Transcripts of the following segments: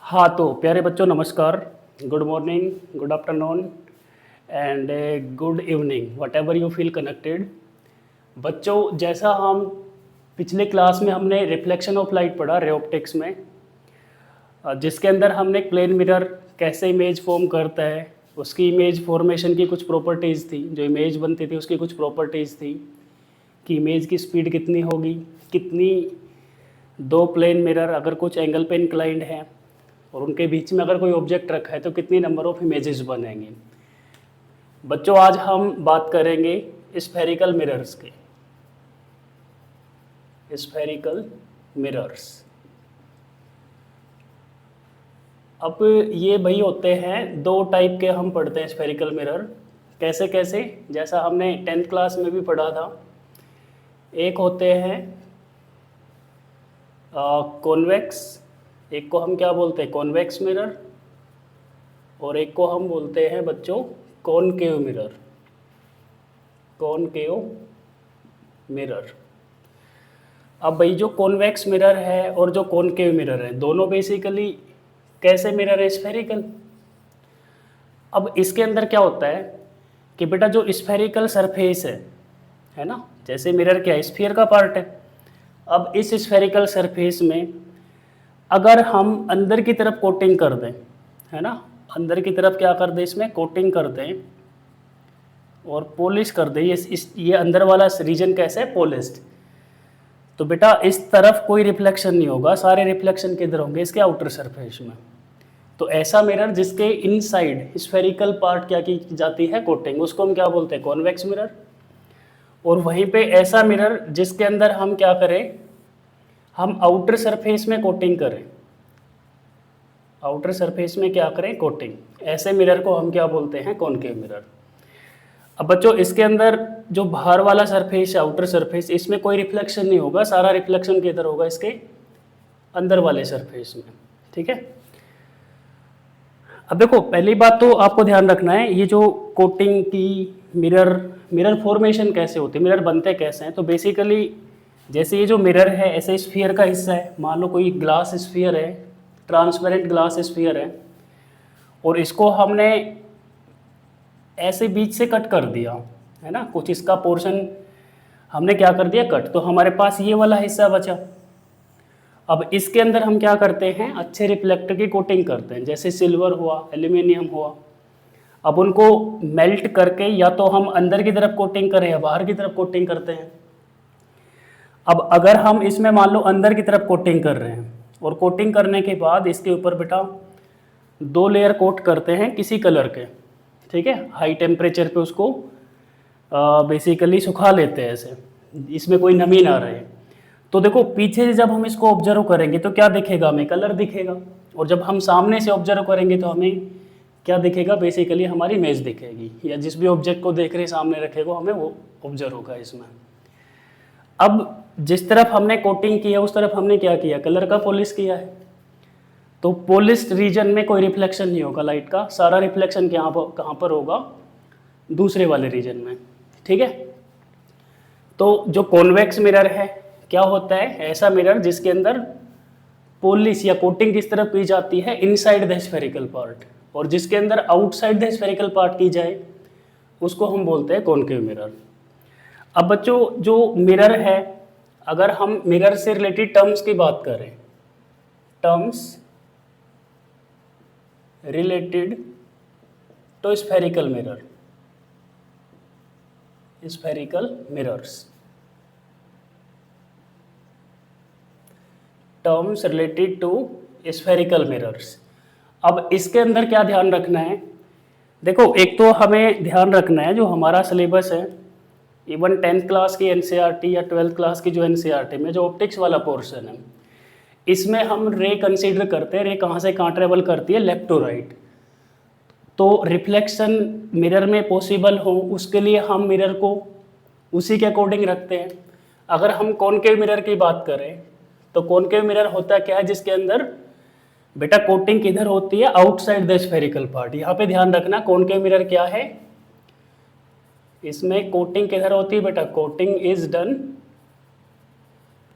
हाँ, तो प्यारे बच्चों नमस्कार, good morning, good afternoon and good evening, whatever you feel connected. बच्चों, जैसा हम पिछले क्लास में हमने रिफ्लेक्शन ऑफ लाइट पढ़ा रे ऑप्टिक्स में, जिसके अंदर हमने प्लेन मिरर कैसे इमेज फॉर्म करता है, उसकी इमेज फॉर्मेशन की कुछ प्रॉपर्टीज़ थी, जो इमेज बनती थी उसकी कुछ प्रॉपर्टीज़ थी कि इमेज की स्पीड कितनी होगी, कितनी दो प्लेन मिरर अगर कुछ एंगल पे इंक्लाइंड हैं और उनके बीच में अगर कोई ऑब्जेक्ट रखा है तो कितनी नंबर ऑफ इमेजेस बनेंगे। बच्चों, आज हम बात करेंगे स्फेरिकल मिरर्स के। स्फेरिकल मिरर्स, अब ये भाई होते हैं दो टाइप के, हम पढ़ते हैं स्फेरिकल मिरर। कैसे कैसे, जैसा हमने 10th क्लास में भी पढ़ा था। एक होते हैं कॉन्वेक्स, एक को हम क्या बोलते हैं, कॉन्वेक्स मिरर, और एक को हम बोलते हैं बच्चों कॉनकेव मिरर। Concave mirror. अब भाई जो कॉन्वेक्स मिरर है और जो कॉनकेव मिरर है, दोनों बेसिकली कैसे मिरर है, स्फेरिकल। अब इसके अंदर क्या होता है कि बेटा जो स्फेरिकल सरफेस है ना, जैसे मिरर क्या है, स्फीयर का पार्ट है। अब इस स्फेरिकल सरफेस में अगर हम अंदर की तरफ कोटिंग कर दें, है ना, अंदर की तरफ क्या कर दें, इसमें कोटिंग कर दें और पॉलिश कर दें, ये अंदर वाला रीजन कैसे है, पॉलिश्ड, तो बेटा इस तरफ कोई रिफ्लेक्शन नहीं होगा, सारे रिफ्लेक्शन किधर होंगे, इसके आउटर सरफेस में। तो ऐसा मिरर जिसके इनसाइड स्फेरिकल पार्ट क्या की जाती है, कोटिंग, उसको हम क्या बोलते हैं, कॉन्वेक्स मिरर। और वहीं पे ऐसा मिरर जिसके अंदर हम क्या करें, हम आउटर सरफेस में कोटिंग करें, आउटर सरफेस में क्या करें, कोटिंग, ऐसे मिरर को हम क्या बोलते हैं, कॉनकेव मिरर। अब बच्चों इसके अंदर जो बाहर वाला सरफेस है, आउटर सरफेस, इसमें कोई रिफ्लेक्शन नहीं होगा, सारा रिफ्लेक्शन किधर होगा, इसके अंदर वाले सरफेस में। ठीक है। अब देखो, पहली बात तो आपको ध्यान रखना है, ये जो कोटिंग की मिरर फॉर्मेशन कैसे होती है, मिरर बनते कैसे हैं। तो बेसिकली जैसे ये जो मिरर है ऐसे स्फीयर का हिस्सा है, मान लो कोई ग्लास स्फीयर है, ट्रांसपेरेंट ग्लास स्फीयर है, और इसको हमने ऐसे बीच से कट कर दिया, है ना, कुछ इसका पोर्शन हमने क्या कर दिया, कट, तो हमारे पास ये वाला हिस्सा बचा। अब इसके अंदर हम क्या करते हैं, अच्छे रिफ्लेक्टर की कोटिंग करते हैं, जैसे सिल्वर हुआ, एल्यूमिनियम हुआ। अब उनको मेल्ट करके या तो हम अंदर की तरफ कोटिंग करें या बाहर की तरफ कोटिंग करते हैं। अब अगर हम इसमें मान लो अंदर की तरफ कोटिंग कर रहे हैं, और कोटिंग करने के बाद इसके ऊपर बेटा 2 लेयर कोट करते हैं किसी कलर के, ठीक है, हाई टेम्परेचर पे उसको बेसिकली सुखा लेते हैं ऐसे, इसमें कोई नमी ना रहे। तो देखो पीछे से जब हम इसको ऑब्जर्व करेंगे तो क्या दिखेगा, हमें कलर दिखेगा, और जब हम सामने से ऑब्जर्व करेंगे तो हमें क्या दिखेगा, बेसिकली हमारी इमेज दिखेगी, या जिस भी ऑब्जेक्ट को देख रहे सामने रखेगा हमें वो ऑब्जर्व होगा इसमें। अब जिस तरफ हमने कोटिंग की है उस तरफ हमने क्या किया, कलर का पॉलिश किया है, तो पॉलिश्ड रीजन में कोई रिफ्लेक्शन नहीं होगा लाइट का, सारा रिफ्लेक्शन कहाँ पर होगा, दूसरे वाले रीजन में। ठीक है। तो जो कॉन्वेक्स मिरर है क्या होता है, ऐसा मिरर जिसके अंदर पॉलिश या कोटिंग किस तरफ की जाती है, इनसाइड द स्फेरिकल पार्ट, और जिसके अंदर आउटसाइड द स्फेरिकल पार्ट की जाए उसको हम बोलते हैं कॉनकेव मिरर। अब बच्चों जो मिरर है, अगर हम मिरर से रिलेटेड टर्म्स की बात करें, terms related to spherical mirror, spherical mirrors, terms related to spherical mirrors. अब इसके अंदर क्या ध्यान रखना है, देखो एक तो हमें ध्यान रखना है जो हमारा सिलेबस है, इवन 10th क्लास की एनसीईआरटी या 12th क्लास की जो एनसीईआरटी में जो ऑप्टिक्स वाला पोर्शन है, इसमें हम रे कंसीडर करते हैं, रे कहाँ से कहाँ ट्रेवल करती है, लेफ्ट टू राइट। तो रिफ्लेक्शन मिरर में पॉसिबल हो उसके लिए हम मिरर को उसी के अकॉर्डिंग रखते हैं। अगर हम कॉनकेव मिरर की बात करें तो कॉनकेव मिरर होता क्या है, जिसके अंदर बेटा कोटिंग किधर होती है, आउटसाइड द स्फेरिकल पार्ट। यहाँ पे ध्यान रखना, कॉनकेव मिरर क्या है, इसमें कोटिंग किधर होती है बेटा, coating is done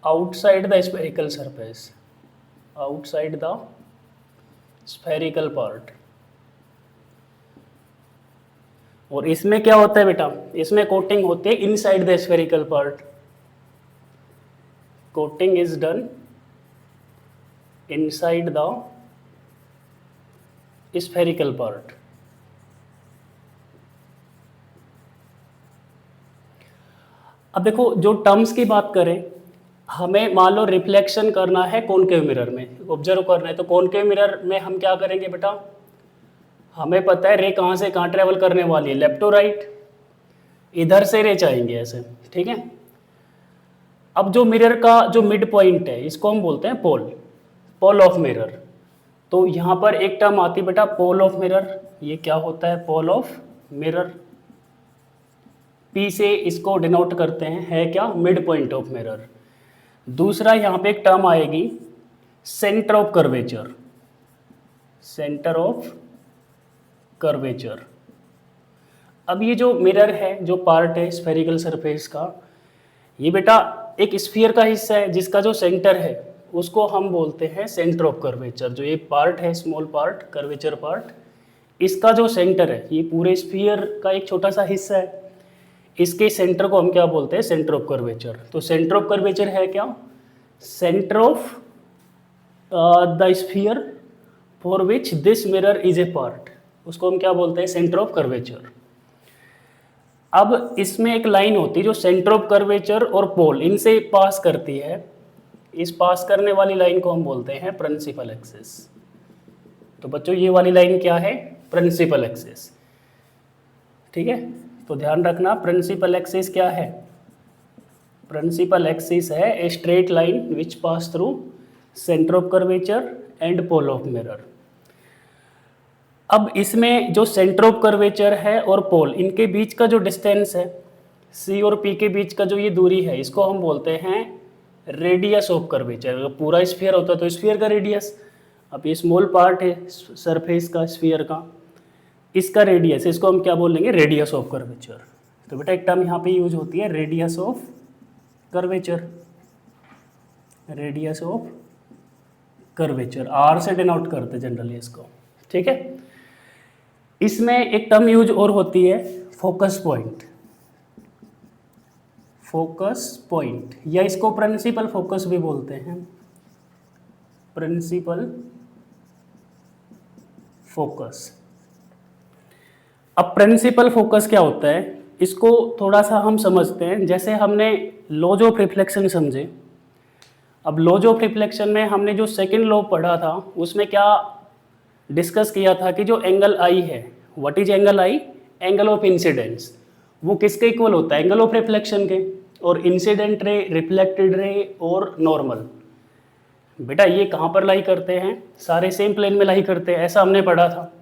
outside the spherical surface, outside the spherical part. और इसमें क्या होता है बेटा, इसमें कोटिंग होती है inside the spherical part. Coating is done inside the spherical part. अब देखो जो टर्म्स की बात करें, हमें मान लो रिफ्लेक्शन करना है कॉनकेव मिरर में, ऑब्जर्व करना है, तो कॉनकेव मिरर में हम क्या करेंगे बेटा, हमें पता है रे कहाँ से कहाँ ट्रेवल करने वाली है, लेफ्ट टू राइट, इधर से रे जाएंगे ऐसे, ठीक है। अब जो मिरर का जो मिड पॉइंट है इसको हम बोलते हैं पोल, पोल ऑफ मिरर। तो यहाँ पर एक टर्म आती है बेटा पोल ऑफ मिरर, ये क्या होता है पोल ऑफ मिरर, P से इसको डिनोट करते हैं, है क्या मिड पॉइंट ऑफ मिरर। दूसरा यहाँ पे एक टर्म आएगी centre of curvature, centre of curvature. अब ये जो मिरर है, जो पार्ट है स्फेरिकल सरफेस का, ये बेटा एक स्फीयर का हिस्सा है जिसका जो सेंटर है उसको हम बोलते हैं सेंटर ऑफ कर्वेचर। जो ये पार्ट है स्मॉल पार्ट, कर्वेचर पार्ट, इसका जो सेंटर है, ये पूरे स्फीयर का एक छोटा सा हिस्सा है, इसके सेंटर को हम क्या बोलते हैं सेंटर ऑफ कर्वेचर। तो सेंटर ऑफ कर्वेचर है क्या, centre of the sphere for which this mirror is a part, उसको हम क्या बोलते हैं सेंटर ऑफ कर्वेचर। अब इसमें एक लाइन होती है जो सेंटर ऑफ कर्वेचर और पोल इनसे पास करती है, इस पास करने वाली लाइन को हम बोलते हैं प्रिंसिपल एक्सिस। तो बच्चों ये वाली लाइन क्या है, प्रिंसिपल एक्सिस, ठीक है। तो ध्यान रखना प्रिंसिपल एक्सिस क्या है, प्रिंसिपल एक्सिस है a straight line which pass through centre of curvature and pole of mirror. अब इसमें जो सेंटर ऑफ कर्वेचर है और पोल, इनके बीच का जो डिस्टेंस है C और P के बीच का जो ये दूरी है, इसको हम बोलते हैं रेडियस ऑफ कर्वेचर। अगर पूरा स्फीयर होता है तो स्फीयर का रेडियस, अब ये स्मॉल पार्ट है सरफेस का स्फीयर का, इसका रेडियस, इसको हम क्या बोलेंगे रेडियस ऑफ कर्वेचर। तो बेटा एक टर्म यहाँ पे यूज होती है radius of curvature, radius of curvature, R से डिनोट करते जनरली इसको, ठीक है। इसमें एक टर्म यूज और होती है फोकस पॉइंट, फोकस पॉइंट, या इसको प्रिंसिपल फोकस भी बोलते हैं, प्रिंसिपल फोकस। अब प्रिंसिपल फोकस क्या होता है, इसको थोड़ा सा हम समझते हैं। जैसे हमने लॉज ऑफ रिफ्लेक्शन समझे, अब लॉज ऑफ रिफ्लेक्शन में हमने जो सेकंड लॉ पढ़ा था उसमें क्या डिस्कस किया था कि जो एंगल आई है, what is angle I, angle of incidence, वो किसके इक्वल होता है, एंगल ऑफ रिफ्लेक्शन के। और इंसिडेंट रे, रिफ्लेक्टेड रे और नॉर्मल, बेटा ये कहाँ पर लाई करते हैं, सारे सेम प्लेन में लाई करते हैं, ऐसा हमने पढ़ा था।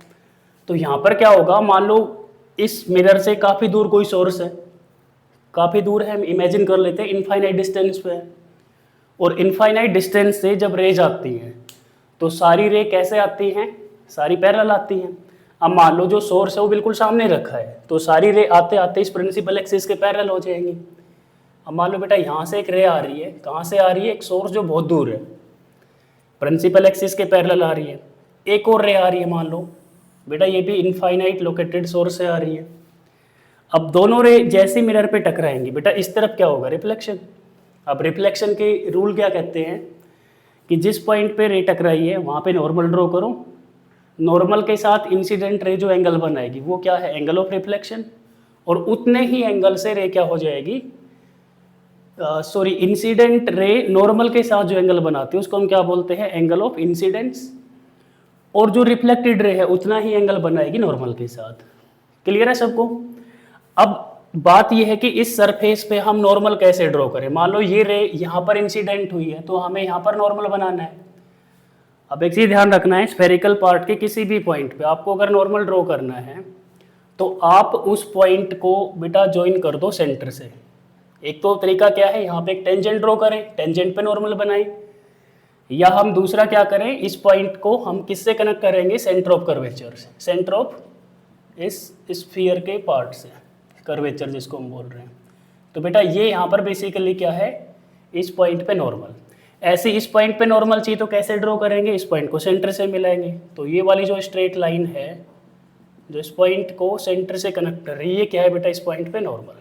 तो यहाँ पर क्या होगा, मान लो इस मिरर से काफ़ी दूर कोई सोर्स है, काफ़ी दूर है, हम इमेजिन कर लेते हैं इनफाइनाइट डिस्टेंस पे है, और इनफाइनाइट डिस्टेंस से जब रेज आती हैं तो सारी रे कैसे आती हैं, सारी पैरेलल आती हैं। अब मान लो जो सोर्स है वो बिल्कुल सामने रखा है, तो सारी रे आते आते इस प्रिंसिपल एक्सिस के पैरेलल हो जाएंगी। अब मान लो बेटा यहाँ से एक रे आ रही है, कहाँ से आ रही है, एक सोर्स जो बहुत दूर है, प्रिंसिपल एक्सिस के पैरेलल आ रही है, एक और रे आ रही है, मान लो बेटा ये भी इनफाइनाइट लोकेटेड सोर्स से आ रही है। अब दोनों रे जैसे मिरर पे टकराएंगी, बेटा इस तरफ क्या होगा, रिफ्लेक्शन। अब रिफ्लेक्शन के रूल क्या कहते हैं कि जिस पॉइंट पे रे टकराई है वहाँ पे नॉर्मल ड्रॉ करो, नॉर्मल के साथ इंसिडेंट रे जो एंगल बनाएगी वो क्या है, एंगल ऑफ रिफ्लेक्शन, और उतने ही एंगल से रे क्या हो जाएगी, सॉरी इंसिडेंट रे नॉर्मल के साथ जो एंगल बनाती है उसको हम क्या बोलते हैं, एंगल ऑफ इंसिडेंस, और जो रिफ्लेक्टेड रे है उतना ही एंगल बनाएगी नॉर्मल के साथ। क्लियर है सबको। अब बात यह है कि इस सरफेस पे हम नॉर्मल कैसे ड्रॉ करें, मान लो ये रे यहाँ पर इंसिडेंट हुई है तो हमें यहाँ पर नॉर्मल बनाना है। अब एक चीज ध्यान रखना है, स्फेरिकल पार्ट के किसी भी पॉइंट पे आपको अगर नॉर्मल ड्रॉ करना है तो आप उस पॉइंट को बेटा ज्वाइन कर दो सेंटर से। एक तो तरीका क्या है, यहाँ पे एक टेंजेंट ड्रॉ करें, टेंजेंट पे नॉर्मल बनाएं, या हम दूसरा क्या करें, इस पॉइंट को हम किससे कनेक्ट करेंगे, सेंटर ऑफ कर्वेचर से, सेंटर ऑफ इस स्फीयर के पार्ट से, कर्वेचर जिसको हम बोल रहे हैं। तो बेटा ये यहाँ पर बेसिकली क्या है, इस पॉइंट पे नॉर्मल। ऐसे इस पॉइंट पे नॉर्मल चाहिए तो कैसे ड्रॉ करेंगे, इस पॉइंट को सेंटर से मिलाएंगे। तो ये वाली जो स्ट्रेट लाइन है जो इस पॉइंट को सेंटर से कनेक्ट कर रही है, ये क्या है बेटा, इस पॉइंट पे नॉर्मल।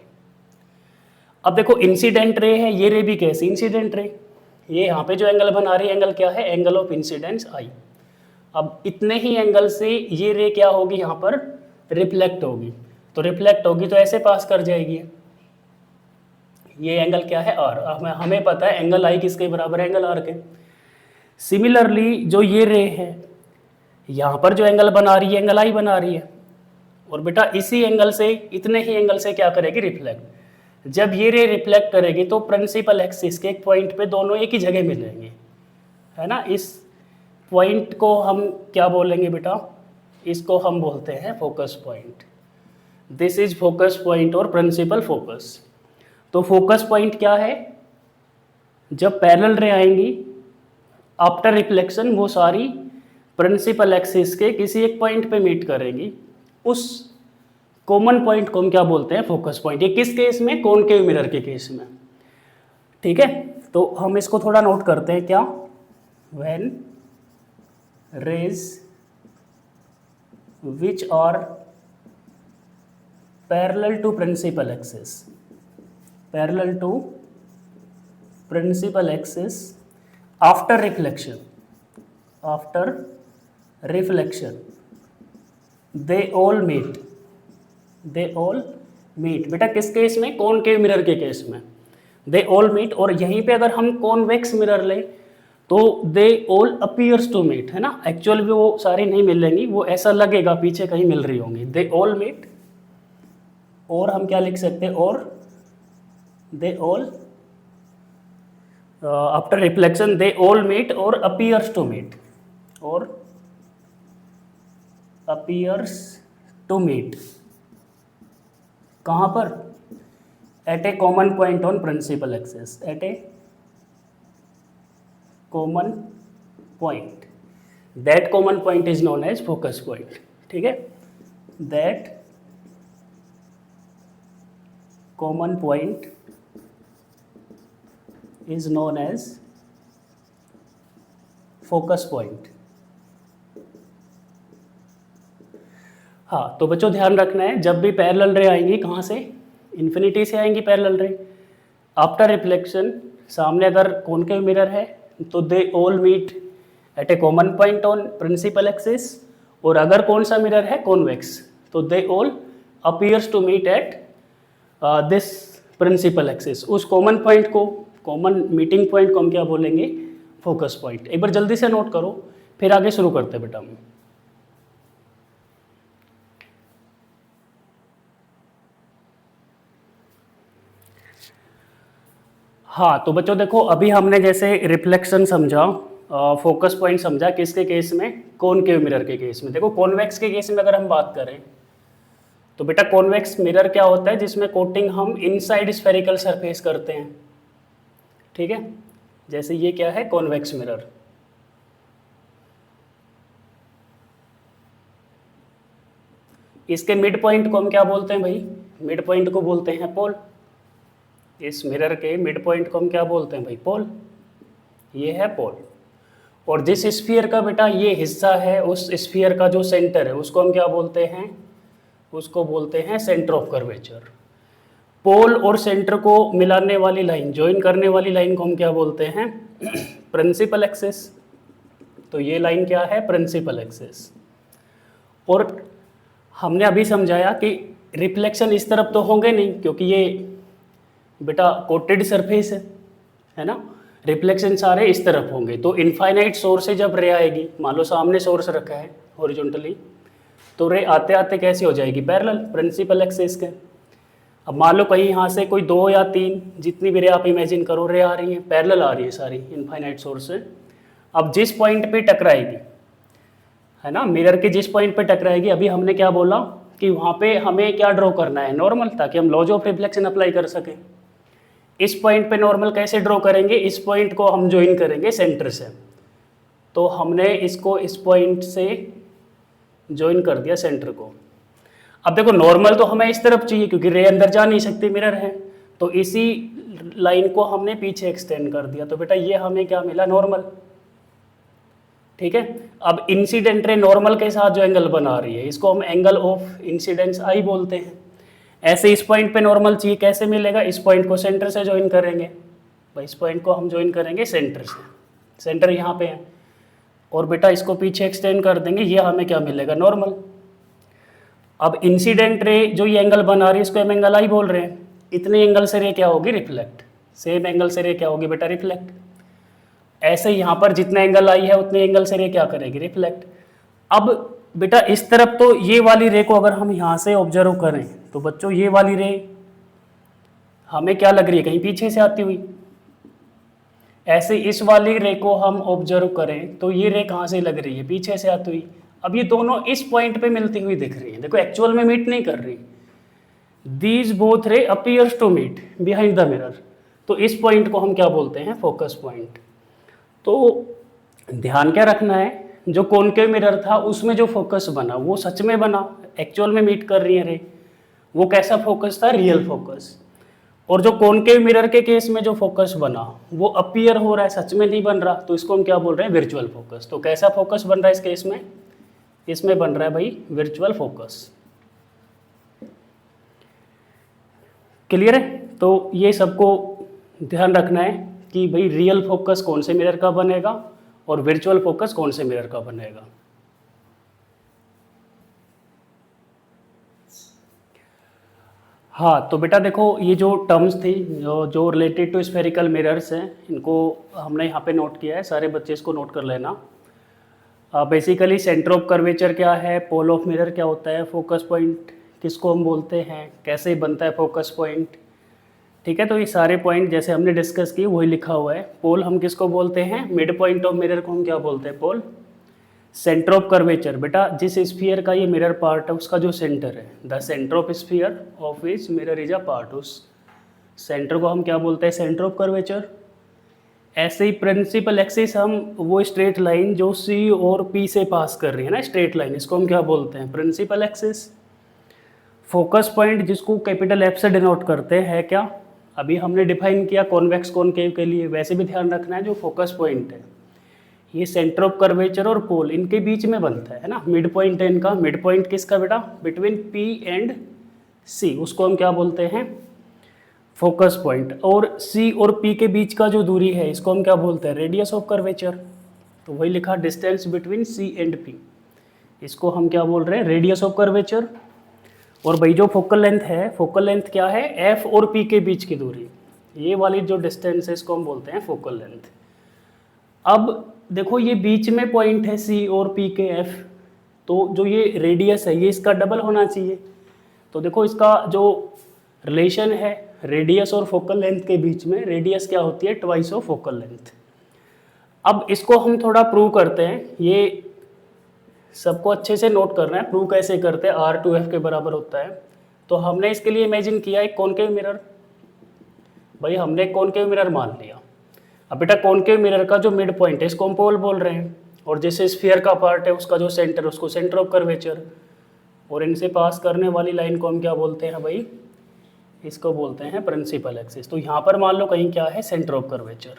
अब देखो इंसिडेंट रे है, ये रे भी कैसी इंसिडेंट रे, ये यहाँ पे जो एंगल बना रही है एंगल क्या है, एंगल ऑफ इंसिडेंस आई। अब इतने ही एंगल से ये रे क्या होगी, यहाँ पर रिफ्लेक्ट होगी, तो रिफ्लेक्ट होगी तो ऐसे पास कर जाएगी। ये एंगल क्या है, आर। हमें पता है एंगल आई किसके बराबर है, एंगल आर के। सिमिलरली जो ये रे है यहाँ पर जो एंगल बना रही है एंगल आई बना रही है, और बेटा इसी एंगल से, इतने ही एंगल से क्या करेगी, रिफ्लेक्ट। जब ये रे रिफ्लेक्ट करेगी तो प्रिंसिपल एक्सिस के एक पॉइंट पे दोनों एक ही जगह मिलेंगे, है ना। इस पॉइंट को हम क्या बोलेंगे बेटा, इसको हम बोलते हैं focus point. This is focus point और प्रिंसिपल फोकस। तो फोकस पॉइंट क्या है, जब पैरेलल रे आएंगी आफ्टर रिफ्लेक्शन वो सारी प्रिंसिपल एक्सिस के किसी एक पॉइंट पे मीट करेंगी, उस कॉमन पॉइंट को हम क्या बोलते हैं, फोकस पॉइंट। ये किस केस में, कॉनकेव मिरर के केस में, ठीक है। तो हम इसको थोड़ा नोट करते हैं, क्या, when rays which are parallel to principal axis, parallel to principal axis after reflection, after reflection they all meet, they all meet. बेटा किस केस में, कॉनकेव मिरर के केस में दे ऑल मीट। और यहीं पे अगर हम कॉन्वेक्स मिरर लें तो they all appears to meet, है ना। एक्चुअल में वो सारी नहीं मिलेंगी, वो ऐसा लगेगा पीछे कहीं मिल रही होंगी। दे ऑल मीट, और हम क्या लिख सकते हैं, और they all after reflection they all meet और अपीयर्स टू मीट, और अपीयर्स टू मीट कहाँ पर, at a common point on principal axis, at a common point. That common point is known as focus point, ठीक है। That common point is known as focus point. हाँ, तो बच्चों ध्यान रखना है, जब भी पैरेलल रे आएंगी, कहाँ से, इन्फिनिटी से आएंगी पैरेलल रे। आफ्टर रिफ्लेक्शन सामने अगर कॉनकेव मिरर है तो they all meet at a common point on principal axis, और अगर कौन सा मिरर है, कॉन्वेक्स, तो they all appears to meet at this principal axis. उस कॉमन पॉइंट को, कॉमन मीटिंग पॉइंट को हम क्या बोलेंगे, फोकस पॉइंट। एक बार जल्दी से नोट करो, फिर आगे शुरू करते हैं बेटा हम। हाँ, तो बच्चों देखो अभी हमने जैसे रिफ्लेक्शन समझा, फोकस पॉइंट समझा, किसके केस में, कॉनकेव मिरर के केस में। देखो कॉन्वेक्स के केस में अगर हम बात करें तो बेटा कॉन्वेक्स मिरर क्या होता है, जिसमें कोटिंग हम इनसाइड स्फेरिकल सरफेस करते हैं, ठीक है। जैसे ये क्या है, कॉन्वेक्स मिरर। इसके मिड पॉइंट को हम क्या बोलते हैं भाई, मिड पॉइंट को बोलते हैं पोल। इस मिरर के मिड पॉइंट को हम क्या बोलते हैं भाई, पोल। ये है पोल। और जिस स्फीयर का बेटा ये हिस्सा है, उस स्फीयर का जो सेंटर है उसको हम क्या बोलते हैं, उसको बोलते हैं सेंटर ऑफ कर्वेचर। पोल और सेंटर को मिलाने वाली लाइन, ज्वाइन करने वाली लाइन को हम क्या बोलते हैं, प्रिंसिपल एक्सिस। तो ये लाइन क्या है, प्रिंसिपल एक्सिस। और हमने अभी समझाया कि रिफ्लेक्शन इस तरफ तो होंगे नहीं, क्योंकि ये बेटा कोटेड सरफेस है ना। रिफ्लेक्शन सारे इस तरफ होंगे। तो इनफाइनाइट सोर्स से जब रे आएगी, मान लो सामने सोर्स रखा है हॉरिजॉन्टली, तो रे आते आते कैसी हो जाएगी, पैरेलल प्रिंसिपल एक्सिस के। अब मान लो कहीं यहाँ से कोई 2 या 3, जितनी भी रे आप इमेजिन करो, रे आ रही है, पैरेलल आ रही है सारी इनफाइनाइट सोर्स से। अब जिस पॉइंट पे टकराएगी, है ना, मिरर के जिस पॉइंट पे टकराएगी, अभी हमने क्या बोला कि वहाँ पे हमें क्या ड्रॉ करना है, नॉर्मल, ताकि हम लॉज ऑफ रिफ्लेक्शन अप्लाई कर सकें। इस पॉइंट पे नॉर्मल कैसे ड्रॉ करेंगे, इस पॉइंट को हम ज्वाइन करेंगे सेंटर से। तो हमने इसको इस पॉइंट से ज्वाइन कर दिया सेंटर को। अब देखो नॉर्मल तो हमें इस तरफ चाहिए, क्योंकि रे अंदर जा नहीं सकती, मिरर है। तो इसी लाइन को हमने पीछे एक्सटेंड कर दिया, तो बेटा ये हमें क्या मिला, नॉर्मल। ठीक है, अब इंसिडेंट रे नॉर्मल के साथ जो एंगल बना रही है इसको हम एंगल ऑफ इंसिडेंस आई बोलते हैं। ऐसे इस पॉइंट पे नॉर्मल चाहिए, कैसे मिलेगा, इस पॉइंट को सेंटर से ज्वाइन करेंगे। भाई इस पॉइंट को हम ज्वाइन करेंगे सेंटर से, सेंटर यहाँ पे है, और बेटा इसको पीछे एक्सटेंड कर देंगे, ये हमें क्या मिलेगा, नॉर्मल। अब इंसिडेंट रे जो ये एंगल बना रही है इसको हम एंगल आई बोल रहे हैं। इतने एंगल से रे क्या होगी, रिफ्लेक्ट। सेम एंगल से रे क्या होगी बेटा, रिफ्लेक्ट। ऐसे यहाँ पर जितने एंगल आई है उतने एंगल से रे क्या करेगी, रिफ्लेक्ट। अब बेटा इस तरफ तो ये वाली रे को अगर हम यहाँ से ऑब्जर्व करें तो बच्चों ये वाली रे हमें क्या लग रही है, कहीं पीछे से आती हुई। ऐसे इस वाली रे को हम ऑब्जर्व करें तो ये रे कहाँ से लग रही है, पीछे से आती हुई। अब ये दोनों इस पॉइंट पे मिलती हुई दिख रही है, देखो एक्चुअल में मीट नहीं कर रही। These both ray appears to meet behind the mirror, तो इस पॉइंट को हम क्या बोलते हैं, फोकस पॉइंट। तो ध्यान क्या रखना है, जो कॉनकेव मिरर था उसमें जो फोकस बना वो सच में बना, एक्चुअल में मीट कर रही है रे, वो कैसा फोकस था, रियल फोकस। और जो कॉनकेव मिरर के केस में जो फोकस बना वो अपीयर हो रहा है, सच में नहीं बन रहा, तो इसको हम क्या बोल रहे हैं, वर्चुअल फोकस। तो कैसा फोकस बन रहा है इस केस में, इसमें बन रहा है भाई वर्चुअल फोकस। क्लियर है, तो ये सबको ध्यान रखना है कि भाई रियल फोकस कौन से मिरर का बनेगा और वर्चुअल फोकस कौन से मिरर का बनेगा। हाँ, तो बेटा देखो ये जो टर्म्स थी जो रिलेटेड टू स्फेरिकल मिरर्स हैं, इनको हमने यहाँ पे नोट किया है, सारे बच्चे इसको नोट कर लेना। बेसिकली सेंटर ऑफ कर्वेचर क्या है, पोल ऑफ मिरर क्या होता है, फोकस पॉइंट किसको हम बोलते हैं, कैसे बनता है फोकस पॉइंट। ठीक है, तो ये सारे पॉइंट जैसे हमने डिस्कस किए वही लिखा हुआ है। पोल हम किसको बोलते हैं, मिड पॉइंट ऑफ मिरर को हम क्या बोलते हैं, पोल। सेंटर ऑफ कर्वेचर बेटा जिस स्फीयर का ये मिरर पार्ट है उसका जो सेंटर है, the centre of sphere of which mirror is a part, उस सेंटर को हम क्या बोलते हैं, सेंटर ऑफ कर्वेचर। ऐसे ही प्रिंसिपल एक्सिस हम वो स्ट्रेट लाइन जो सी और पी से पास कर रही है ना, स्ट्रेट लाइन, इसको हम क्या बोलते हैं, प्रिंसिपल एक्सिस। फोकस पॉइंट जिसको कैपिटल एफ से डिनोट करते हैं क्या, अभी हमने डिफाइन किया कॉन्वेक्स कॉनकेव के लिए, वैसे भी ध्यान रखना है जो फोकस पॉइंट है ये सेंटर ऑफ कर्वेचर और पोल इनके बीच में बनता है ना, मिड पॉइंट है इनका। मिड पॉइंट किसका बेटा, बिटवीन पी एंड सी, उसको हम क्या बोलते हैं, फोकस पॉइंट। और सी और पी के बीच का जो दूरी है इसको हम क्या बोलते हैं, रेडियस ऑफ कर्वेचर। तो वही लिखा distance between C and P, इसको हम क्या बोल रहे हैं, रेडियस ऑफ कर्वेचर। और भाई जो फोकल लेंथ है, फोकल लेंथ क्या है, एफ और पी के बीच की दूरी, ये वाली जो डिस्टेंस है इसको हम बोलते हैं फोकल लेंथ। अब देखो ये बीच में पॉइंट है सी और पी के एफ, तो जो ये रेडियस है ये इसका डबल होना चाहिए। तो देखो इसका जो रिलेशन है रेडियस और फोकल लेंथ के बीच में, रेडियस क्या होती है, ट्वाइस ऑफ फोकल लेंथ। अब इसको हम थोड़ा प्रूव करते हैं, ये सबको अच्छे से नोट करना है, प्रूव कैसे करते हैं, R2F के बराबर होता है। तो हमने इसके लिए इमेजिन किया एक कॉनकेव मिरर, भाई हमने कॉनकेव मिरर मान लिया। अब बेटा कॉनकेव मिरर का जो मिड पॉइंट है इसको हम पोल बोल रहे हैं, और जैसे स्फीयर का पार्ट है उसका जो सेंटर उसको सेंटर ऑफ कर्वेचर, और इनसे पास करने वाली लाइन को हम क्या बोलते हैं भाई, इसको बोलते हैं प्रिंसिपल एक्सिस। तो यहाँ पर मान लो कहीं क्या है, सेंटर ऑफ कर्वेचर,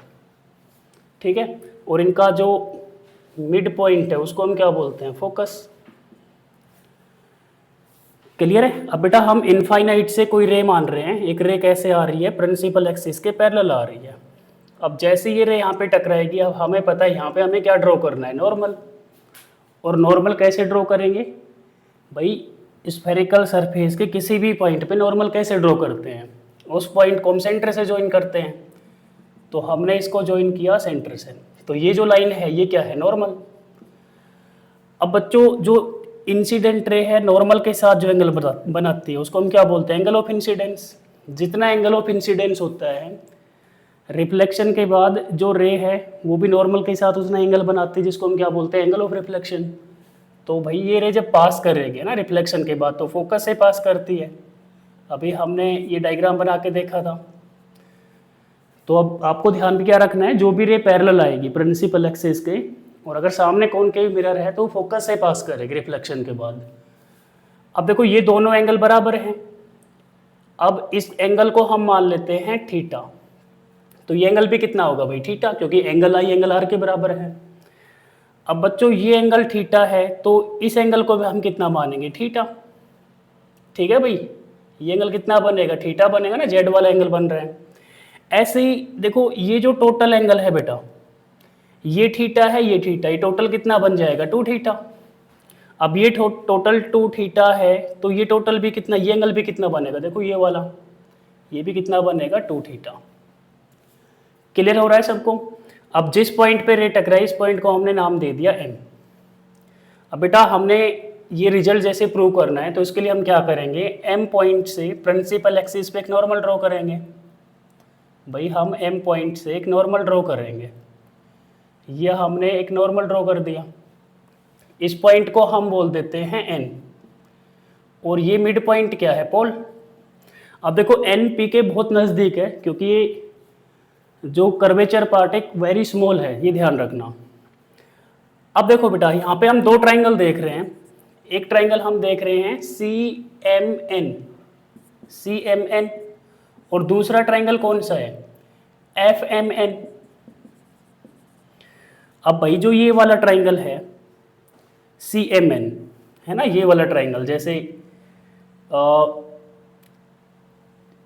ठीक है, और इनका जो मिड पॉइंट है उसको हम क्या बोलते हैं, फोकस। क्लियर है। अब बेटा हम इनफाइनाइट से कोई रे मान रहे हैं, एक रे कैसे आ रही है, प्रिंसिपल एक्सिस के पैरेलल आ रही है। अब जैसे ये रे यहाँ पे टकराएगी, अब हमें पता है यहाँ पे हमें क्या ड्रॉ करना है, नॉर्मल। और नॉर्मल कैसे ड्रॉ करेंगे भाई, स्फेरिकल सरफेस के किसी भी पॉइंट पे नॉर्मल कैसे ड्रॉ करते हैं, उस पॉइंट को हम सेंटर से ज्वाइन करते हैं। तो हमने इसको ज्वाइन किया सेंटर से, तो ये जो लाइन है ये क्या है, नॉर्मल। अब बच्चों जो इंसिडेंट रे है नॉर्मल के साथ जो एंगल बनाती है उसको हम क्या बोलते हैं, एंगल ऑफ इंसिडेंस। जितना एंगल ऑफ इंसिडेंस होता है रिफ्लेक्शन के बाद जो रे है वो भी नॉर्मल के साथ उतना एंगल बनाती है, जिसको हम क्या बोलते हैं, एंगल ऑफ रिफ्लेक्शन। तो भाई ये रे जब पास करेगी ना रिफ्लेक्शन के बाद तो फोकस से पास करती है। अभी हमने ये डायग्राम बना के देखा था। तो अब आपको ध्यान भी क्या रखना है, जो भी रे पैरेलल आएगी प्रिंसिपल एक्सिस के, और अगर सामने कॉनकेव मिरर है तो फोकस से पास करेगी रिफ्लेक्शन के बाद। अब देखो ये दोनों एंगल बराबर हैं। अब इस एंगल को हम मान लेते हैं थीटा, तो ये एंगल भी कितना होगा भाई थीटा, क्योंकि एंगल आई एंगल आर के बराबर है। अब बच्चों ये एंगल थीटा है तो इस एंगल को भी हम कितना मानेंगे थीटा, ठीक है भाई। ये एंगल कितना बनेगा थीटा बनेगा ना, जेड वाला एंगल बन रहा है। ऐसे ही देखो ये जो टोटल एंगल है बेटा, ये थीटा है ये थीटा, ये टोटल कितना बन जाएगा 2 थीटा। अब ये टोटल 2 थीटा है तो ये टोटल भी कितना, ये एंगल भी कितना बनेगा देखो ये वाला, ये भी कितना बनेगा 2 थीटा। क्लियर हो रहा है सबको। अब जिस पॉइंट पे रे टकराई इस पॉइंट को हमने नाम दे दिया एम। अब बेटा हमने ये रिजल्ट जैसे प्रूव करना है तो इसके लिए हम क्या करेंगे, एम पॉइंट से प्रिंसिपल एक्सिस पे एक नॉर्मल ड्रॉ करेंगे। भाई हम एम पॉइंट से एक नॉर्मल ड्रॉ करेंगे, ये हमने एक नॉर्मल ड्रॉ कर दिया। इस पॉइंट को हम बोल देते हैं एन, और ये मिड पॉइंट क्या है पोल। अब देखो एन पी के बहुत नज़दीक है क्योंकि ये जो कर्वेचर पार्ट एक वेरी स्मॉल है, ये ध्यान रखना। अब देखो बेटा यहाँ पे हम 2 ट्राइंगल देख रहे हैं। एक ट्राइंगल हम देख रहे हैं सी एम एन, और दूसरा ट्राइंगल कौन सा है एफ एम एन। अब भाई जो ये वाला ट्राइंगल है सी एम एन है ना, ये वाला ट्राइंगल जैसे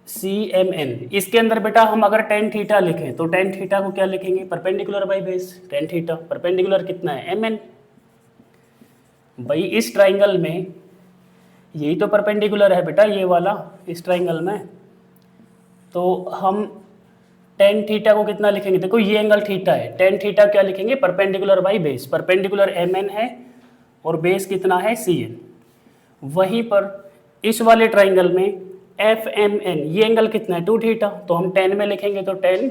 सी एम एन, इसके अंदर बेटा हम अगर टेन थीटा लिखें तो टेन थीटा को क्या लिखेंगे perpendicular by base tan theta. Perpendicular कितना है एम एन। भाई इस ट्राइंगल में यही तो परपेंडिकुलर है बेटा ये वाला इस ट्राइंगल में, तो हम टेन थीटा को कितना लिखेंगे, देखो ये एंगल थीटा है, टेन थीटा क्या लिखेंगे perpendicular by base. Perpendicular M N है और बेस कितना है सी एन। वहीं पर इस वाले ट्राइंगल में एफ एम एन, ये एंगल कितना है 2 थीटा, तो हम 10 में लिखेंगे तो 10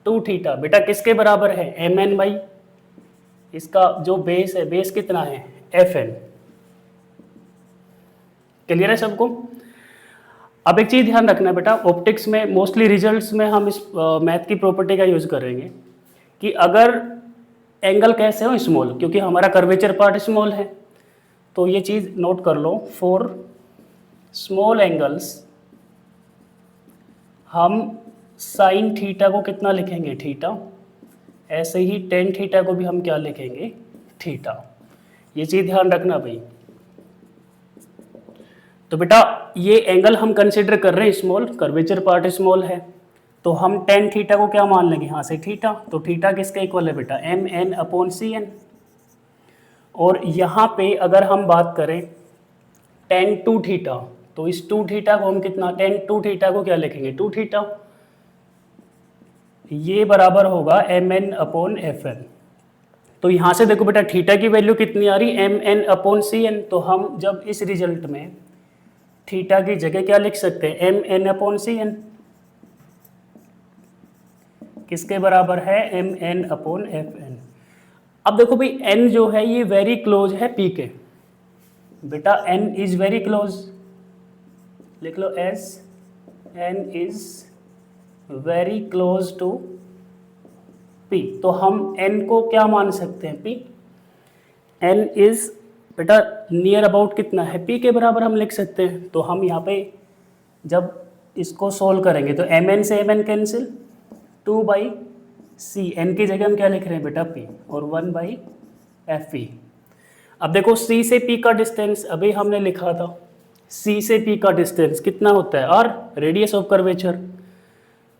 2 थीटा बेटा किसके बराबर है एम एन बाई इसका जो बेस है, बेस कितना है एफ एन। क्लियर है सबको। अब एक चीज़ ध्यान रखना बेटा, ऑप्टिक्स में मोस्टली रिजल्ट्स में हम इस मैथ की प्रॉपर्टी का यूज़ करेंगे कि अगर एंगल कैसे हो स्मॉल, क्योंकि हमारा कर्वेचर पार्ट स्मॉल है, तो ये चीज़ नोट कर लो फॉर स्मॉल एंगल्स हम साइन थीटा को कितना लिखेंगे थीटा, ऐसे ही टेन थीटा को भी हम क्या लिखेंगे थीटा। ये चीज़ ध्यान रखना भाई। तो बेटा ये एंगल हम कंसिडर कर रहे हैं स्मॉल, कर्वेचर पार्ट स्मॉल है, तो हम टेन थीटा को क्या मान लेंगे यहाँ से थीटा। तो थीटा किसके इक्वल है बेटा M N upon C N. और यहाँ पे अगर हम बात करें टेन 2 थीटा, तो इस 2 थीटा को हम कितना टेन 2 थीटा को क्या लिखेंगे 2 थीटा, ये बराबर होगा M N upon F N. तो यहाँ से देखो बेटा थीटा की वैल्यू कितनी आ रही M N upon C N, तो हम जब इस रिजल्ट में थीटा की जगह क्या लिख सकते हैं M N upon C N, किसके बराबर है M N upon F N. अब देखो भाई एन जो है ये वेरी क्लोज है पी के, बेटा एन इज वेरी क्लोज, लिख लो S N is very close to P. तो हम एन को क्या मान सकते हैं पी, एन इज बेटा नियर अबाउट कितना है पी के बराबर हम लिख सकते हैं। तो हम यहाँ पे जब इसको सोल्व करेंगे तो एम एन से M N cancel, 2 by C, N की जगह हम क्या लिख रहे हैं बेटा पी, और 1 बाई एफ पी। अब देखो सी से पी का डिस्टेंस अभी हमने लिखा था, सी से पी का डिस्टेंस कितना होता है आर, रेडियस ऑफ कर्वेचर।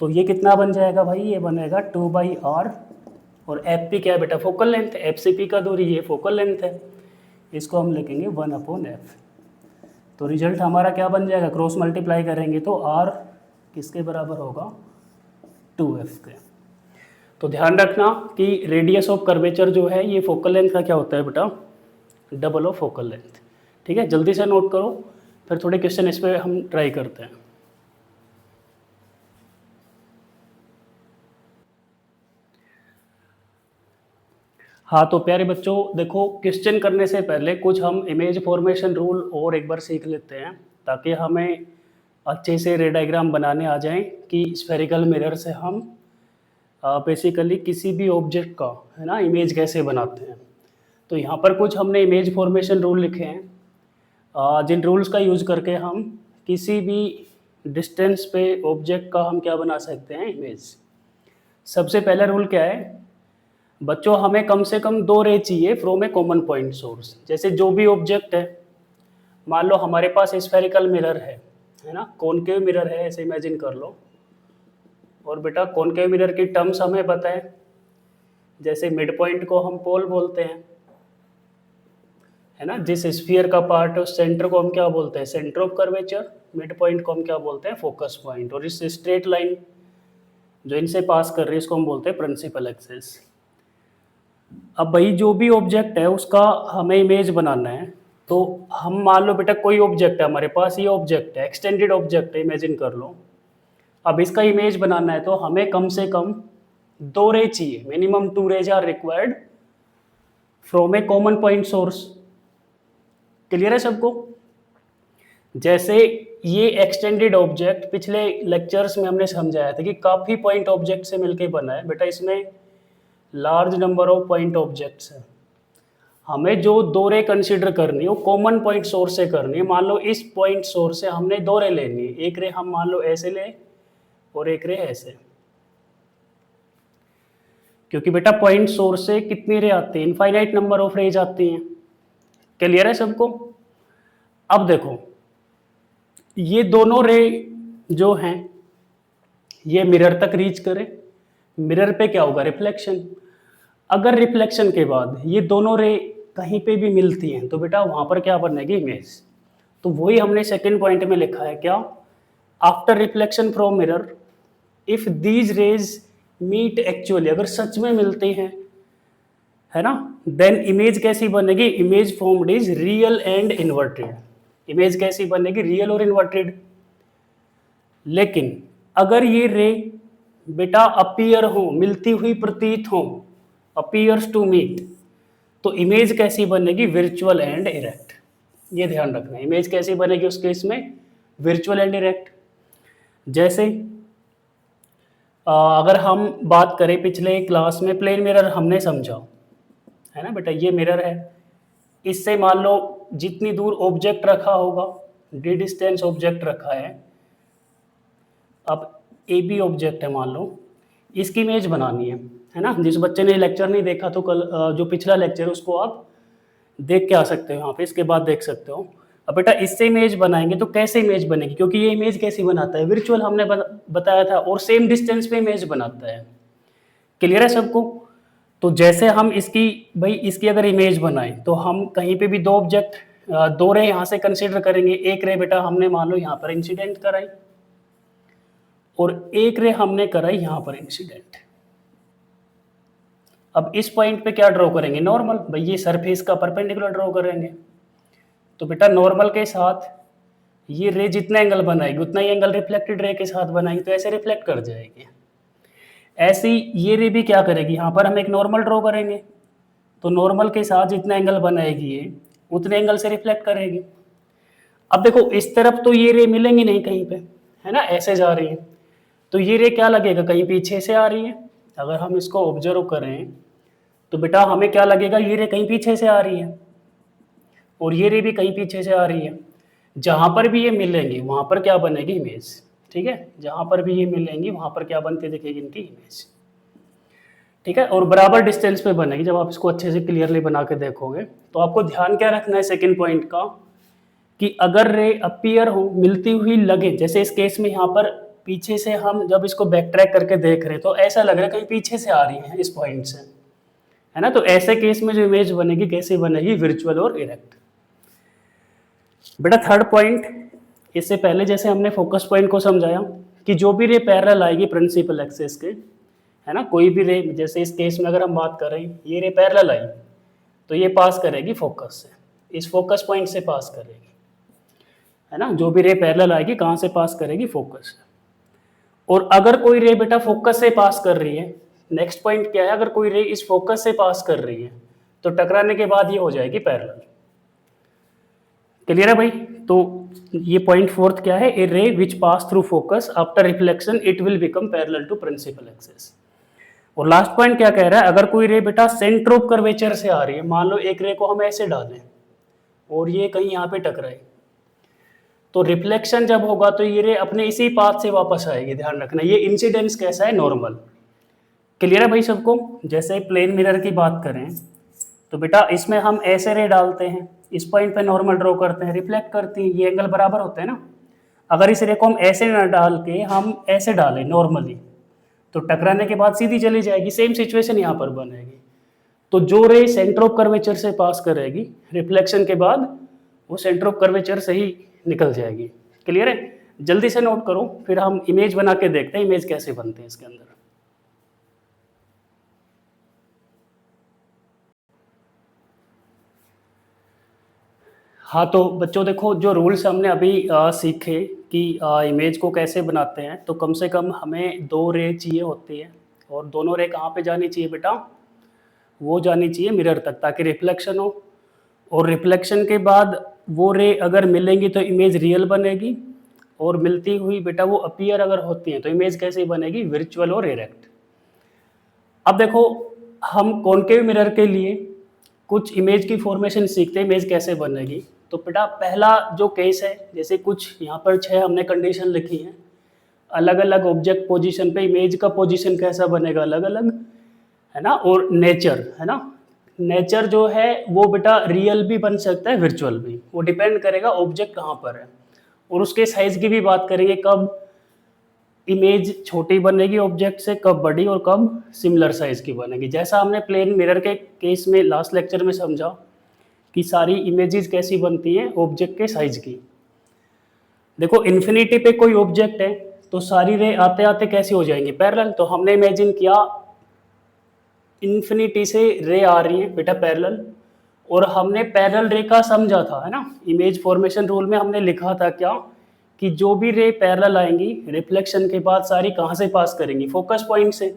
तो ये कितना बन जाएगा भाई, ये बनेगा 2 बाई आर, और एफ पी क्या है बेटा फोकल लेंथ, एफ से पी का दूरी ये फोकल लेंथ है, इसको हम लिखेंगे 1 अपॉन एफ। तो रिजल्ट हमारा क्या बन जाएगा, क्रॉस मल्टीप्लाई करेंगे तो आर किसके बराबर होगा 2f के। तो ध्यान रखना कि रेडियस ऑफ कर्वेचर जो है ये फोकल लेंथ का क्या होता है बेटा डबल ऑफ फोकल लेंथ। ठीक है, जल्दी से नोट करो, फिर थोड़े क्वेश्चन इस पर हम ट्राई करते हैं। हाँ तो प्यारे बच्चों देखो, क्वेश्चन करने से पहले कुछ हम इमेज फॉर्मेशन रूल और एक बार सीख लेते हैं, ताकि हमें अच्छे से रे डायग्राम बनाने आ जाएं कि स्फेरिकल मिरर से हम बेसिकली किसी भी ऑब्जेक्ट का है ना इमेज कैसे बनाते हैं। तो यहाँ पर कुछ हमने इमेज फॉर्मेशन रूल लिखे हैं, जिन रूल्स का यूज़ करके हम किसी भी डिस्टेंस पे ऑब्जेक्ट का हम क्या बना सकते हैं इमेज। सबसे पहला रूल क्या है बच्चों, हमें कम से कम 2 रे चाहिए from a common point source. जैसे जो भी ऑब्जेक्ट है, मान लो हमारे पास स्फेरिकल मिरर है ना, कॉनकेव मिरर है ऐसे इमेजिन कर लो। और बेटा कॉनकेव मिरर की टर्म्स हमें पता है, जैसे मिड पॉइंट को हम पोल बोलते हैं, है ना। जिस स्फीयर का पार्ट है उस सेंटर को हम क्या बोलते हैं, centre of curvature. Mid point को हम क्या बोलते हैं, फोकस पॉइंट। और इस स्ट्रेट लाइन जो इनसे पास कर रही है इसको हम बोलते हैं प्रिंसिपल एक्सिस। अब भाई जो भी ऑब्जेक्ट है उसका हमें इमेज बनाना है, तो हम मान लो बेटा कोई ऑब्जेक्ट है हमारे पास, ये ऑब्जेक्ट है, एक्सटेंडेड ऑब्जेक्ट है, इमेजिन कर लो। अब इसका इमेज बनाना है तो हमें कम से कम 2 रे चाहिए, minimum 2 rays are required from a common point source. Clear है सबको? जैसे ये एक्सटेंडेड ऑब्जेक्ट पिछले लेक्चर्स में हमने समझाया था कि काफ़ी पॉइंट ऑब्जेक्ट से मिलकर बना है बेटा, इसमें large number of point objects हैं। हमें जो 2 रे कंसिडर करनी है वो कॉमन पॉइंट सोर्स से करनी है। मान लो इस पॉइंट सोर्स से हमने 2 रे लेनी है, एक रे हम मान लो ऐसे ले और एक रे ऐसे, क्योंकि बेटा पॉइंट सोर्स से कितनी रे आती है, इनफाइनाइट नंबर ऑफ रेज आती हैं। क्लियर है सबको? अब देखो ये दोनों रे जो हैं ये मिरर तक रीच करें, मिरर पे क्या होगा, रिफ्लेक्शन। अगर रिफ्लेक्शन के बाद ये दोनों रे कहीं पे भी मिलती हैं तो बेटा वहां पर क्या बनेगी, इमेज। तो वही हमने सेकंड पॉइंट में लिखा है, क्या, after reflection from mirror if these rays meet actually, अगर सच में मिलते हैं, है ना, देन इमेज कैसी बनेगी, image formed is real and inverted. Image कैसी बनेगी, रियल और इन्वर्टेड। लेकिन अगर ये रे बेटा अपीयर हो, मिलती हुई प्रतीत हो, अपीयर्स टू मीट, तो इमेज कैसी बनेगी, विर्चुअल एंड इरेक्ट। ये ध्यान रखना, इमेज कैसी बनेगी उस केस में, विर्चुअल एंड इरेक्ट। जैसे अगर हम बात करें पिछले क्लास में प्लेन मिरर हमने समझा, है ना बेटा, ये मिरर है, इससे मान लो जितनी दूर ऑब्जेक्ट रखा होगा, डी डिस्टेंस ऑब्जेक्ट रखा है, अब ए बी ऑब्जेक्ट है मान लो, इसकी इमेज बनानी है ना। जिस बच्चे ने लेक्चर नहीं देखा तो कल जो पिछला लेक्चर है उसको आप देख के आ सकते हो यहाँ पे, इसके बाद देख सकते हो। अब बेटा इससे इमेज बनाएंगे तो कैसे इमेज बनेगी, क्योंकि ये इमेज कैसी बनाता है, विर्चुअल हमने बताया था, और सेम डिस्टेंस पे इमेज बनाता है। क्लियर है सबको? तो जैसे हम इसकी भाई इसकी अगर इमेज बनाएं तो हम कहीं पे भी 2 ऑब्जेक्ट 2 रे यहाँ से कंसिडर करेंगे। एक रे बेटा हमने मान लो यहाँ पर इंसिडेंट कराई और एक रे हमने कराई यहाँ पर इंसिडेंट। अब इस पॉइंट पे क्या ड्रॉ करेंगे, नॉर्मल। भाई ये सरफेस का परपेंडिकुलर ड्रॉ करेंगे, तो बेटा नॉर्मल के साथ ये रे जितना एंगल बनाएगी उतना ही एंगल रिफ्लेक्टेड रे के साथ बनाएगी, तो ऐसे रिफ्लेक्ट कर जाएगी। ऐसे ही ये रे भी क्या करेगी, यहाँ पर हम एक नॉर्मल ड्रॉ करेंगे तो नॉर्मल के साथ जितना एंगल बनाएगी ये उतने एंगल से रिफ्लेक्ट करेगी। अब देखो इस तरफ तो ये रे मिलेंगी नहीं कहीं पे, है ना, ऐसे जा रही है, तो ये रे क्या लगेगा, कहीं पीछे से आ रही है। अगर हम इसको ऑब्जर्व करें तो बेटा हमें क्या लगेगा, ये रे कहीं पीछे से आ रही है और ये रे भी कहीं पीछे से आ रही है। जहां पर भी ये मिलेंगी वहां पर क्या बनेगी, इमेज। ठीक है, जहां पर भी ये मिलेंगी वहां पर क्या बनती दिखेगी, इनकी इमेज। ठीक है, और बराबर डिस्टेंस पे बनेगी। जब आप इसको अच्छे से क्लियरली बना के देखोगे तो आपको ध्यान क्या रखना है सेकंड पॉइंट का, कि अगर रे अपीयर हो, मिलती हुई लगे, जैसे इस केस में यहाँ पर पीछे से हम जब इसको बैक ट्रैक करके देख रहे हैं तो ऐसा लग रहा है कहीं पीछे से आ रही है इस पॉइंट से, है ना। तो ऐसे केस में जो इमेज बनेगी कैसे बनेगी, विर्चुअल और इरेक्ट। बेटा थर्ड पॉइंट, इससे पहले जैसे हमने फोकस पॉइंट को समझाया कि जो भी रे पैरेलल आएगी प्रिंसिपल एक्सिस के, है ना, कोई भी रे, जैसे इस केस में अगर हम बात करें ये रे पैरेलल आई तो ये पास करेगी फोकस से, इस फोकस पॉइंट से पास करेगी, है ना। जो भी रे पैरेलल आएगी कहाँ से पास करेगी, फोकस से। और अगर कोई रे बेटा फोकस से पास कर रही है, नेक्स्ट पॉइंट क्या है, अगर कोई रे इस फोकस से पास कर रही है तो टकराने के बाद ये हो जाएगी पैरेलल। क्लियर है भाई? तो ये पॉइंट फोर्थ क्या है, a ray which pass through focus after reflection it will become parallel to principal axis. और लास्ट पॉइंट क्या कह रहा है, अगर कोई रे बेटा सेंटर ऑफ कर्वेचर से आ रही है, मान लो एक रे को हम ऐसे डालें और ये कहीं यहाँ पे टकराए, तो रिफ्लेक्शन जब होगा तो ये रे अपने इसी पाथ से वापस आएगी। ध्यान रखना, ये इंसिडेंस कैसा है, नॉर्मल। क्लियर है भाई सबको? जैसे प्लेन मिरर की बात करें तो बेटा इसमें हम ऐसे रे डालते हैं, इस पॉइंट पे नॉर्मल ड्रॉ करते हैं, रिफ्लेक्ट करती हैं, ये एंगल बराबर होते हैं ना। अगर इस रे को हम ऐसे ना डाल के हम ऐसे डालें नॉर्मली, तो टकराने के बाद सीधी चली जाएगी, सेम सिचुएशन यहाँ पर बनेगी। तो जो रे सेंटर ऑफ कर्वेचर से पास करेगी, रिफ्लेक्शन के बाद वो सेंटर ऑफ कर्वेचर से ही निकल जाएगी। क्लियर है? जल्दी से नोट करो, फिर हम इमेज बना के देखते हैं इमेज कैसे बनते हैं इसके अंदर। हाँ तो बच्चों देखो, जो रूल्स हमने अभी सीखे कि इमेज को कैसे बनाते हैं, तो कम से कम हमें 2 रे चाहिए होती है, और दोनों रे कहाँ पे जानी चाहिए बेटा? वो जानी चाहिए मिरर तक, ताकि रिफ्लेक्शन हो। और रिफ्लेक्शन के बाद वो रे अगर मिलेंगी तो इमेज रियल बनेगी, और मिलती हुई बेटा वो अपीयर अगर होती हैं तो इमेज कैसे बनेगी? वर्चुअल और इरेक्ट। अब देखो, हम कॉनकेव मिरर के लिए कुछ इमेज की फॉर्मेशन सीखते हैं, इमेज कैसे बनेगी। तो बेटा पहला जो केस है, जैसे कुछ यहाँ पर 6 हमने कंडीशन लिखी हैं, अलग अलग ऑब्जेक्ट पोजीशन पे इमेज का पोजीशन कैसा बनेगा, अलग अलग है ना। और नेचर है ना, नेचर जो है वो बेटा रियल भी बन सकता है, वर्चुअल भी, वो डिपेंड करेगा ऑब्जेक्ट कहाँ पर है। और उसके साइज की भी बात करेंगे, कब इमेज छोटी बनेगी ऑब्जेक्ट से, कब बड़ी, और कब सिमिलर साइज की बनेगी। जैसा हमने प्लेन मिरर के केस में लास्ट लेक्चर में समझा कि सारी इमेजेस कैसी बनती हैं, ऑब्जेक्ट के साइज की। देखो इन्फिनिटी पे कोई ऑब्जेक्ट है तो सारी रे आते आते कैसी हो जाएंगी? पैरेलल। तो हमने इमेजिन किया इन्फिनिटी से रे आ रही है बेटा पैरेलल, और हमने पैरेलल रे का समझा था, है ना। इमेज फॉर्मेशन रूल में हमने लिखा था क्या, कि जो भी रे पैरेलल आएंगी रिफ्लेक्शन के बाद सारी कहाँ से पास करेंगी? फोकस पॉइंट से।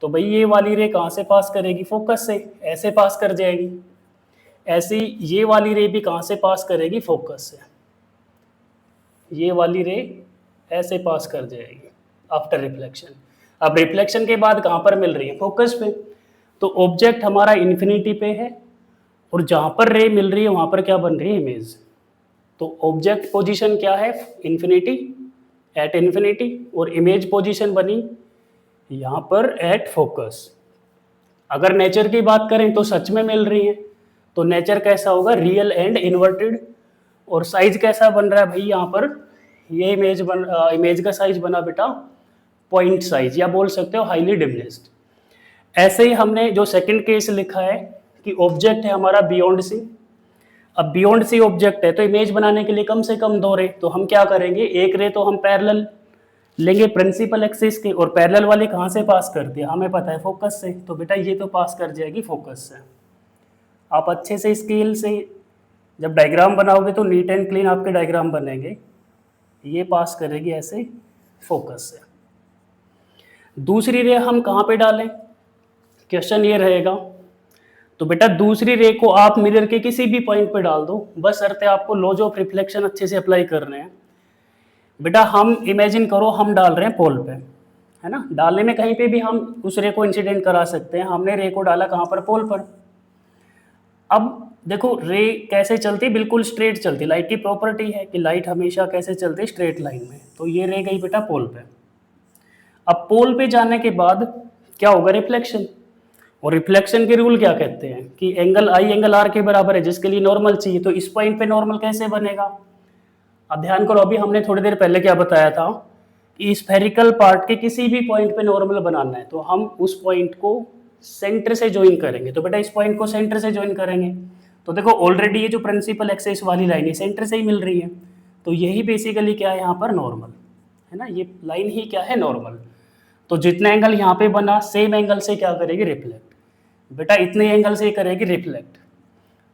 तो भाई ये वाली रे कहाँ से पास करेगी? फोकस से, ऐसे पास कर जाएगी। ऐसी ये वाली रे भी कहाँ से पास करेगी? फोकस से। ये वाली रे ऐसे पास कर जाएगी आफ्टर रिफ्लेक्शन। अब रिफ्लेक्शन के बाद कहाँ पर मिल रही है? फोकस पे। तो ऑब्जेक्ट हमारा इन्फिनिटी पे है, और जहाँ पर रे मिल रही है वहाँ पर क्या बन रही है? इमेज। तो ऑब्जेक्ट पोजीशन क्या है? इन्फिनिटी, एट इन्फिनिटी, और इमेज पोजीशन बनी यहाँ पर एट फोकस। अगर नेचर की बात करें तो सच में मिल रही है, तो नेचर कैसा होगा? Real and inverted. और साइज कैसा बन रहा है भाई? यहाँ पर ये इमेज का साइज बना बेटा पॉइंट साइज, या बोल सकते हो हाईली डिमिनिश्ड। ऐसे ही हमने जो सेकंड केस लिखा है कि ऑब्जेक्ट है हमारा बियॉन्ड सी। अब बियॉन्ड सी ऑब्जेक्ट है तो इमेज बनाने के लिए कम से कम 2 रे। तो हम क्या करेंगे? एक रे तो हम पैरेलल लेंगे प्रिंसिपल एक्सिस के, और पैरेलल वाले कहाँ से पास करती है? हमें पता है फोकस से। तो बेटा ये तो पास कर जाएगी फोकस से। आप अच्छे से स्केल से जब डायग्राम बनाओगे तो नीट एंड क्लीन आपके डायग्राम बनेंगे। ये पास करेगी ऐसे फोकस से। दूसरी रे हम कहाँ पे डालें? क्वेश्चन ये रहेगा। तो बेटा दूसरी रे को आप मिरर के किसी भी पॉइंट पे डाल दो, बस शर्त है आपको लॉज ऑफ रिफ्लेक्शन अच्छे से अप्लाई करने हैं। बेटा हम इमेजिन करो हम डाल रहे हैं पोल पे, है ना। डालने में कहीं पे भी हम उस रे को इंसिडेंट करा सकते हैं। हमने रे को डाला कहाँ पर? पोल पर। अब देखो रे कैसे चलती? बिल्कुल स्ट्रेट चलती। लाइट की प्रॉपर्टी है कि लाइट हमेशा कैसे चलती? स्ट्रेट लाइन में। तो ये रे गई बेटा पोल पे। अब पोल पे जाने के बाद क्या होगा? रिफ्लेक्शन। और रिफ्लेक्शन के रूल क्या कहते हैं कि एंगल आई एंगल आर के बराबर है, जिसके लिए नॉर्मल चाहिए। तो इस पॉइंट पे नॉर्मल कैसे बनेगा? अब ध्यान करो, अभी हमने थोड़ी देर पहले क्या बताया था कि स्फेरिकल पार्ट के किसी भी पॉइंट पे नॉर्मल बनाना है तो हम उस पॉइंट को सेंटर से ज्वाइन करेंगे। तो बेटा इस पॉइंट को सेंटर से ज्वाइन करेंगे। तो देखो ऑलरेडी ये जो प्रिंसिपल एक्सिस वाली लाइन है सेंटर से ही मिल रही है, तो यही बेसिकली क्या है? यहाँ पर नॉर्मल है ना। ये लाइन ही क्या है? नॉर्मल। तो जितना एंगल यहाँ पे बना सेम एंगल से क्या करेगी? रिफ्लेक्ट। बेटा इतने एंगल से करेगी रिफ्लेक्ट।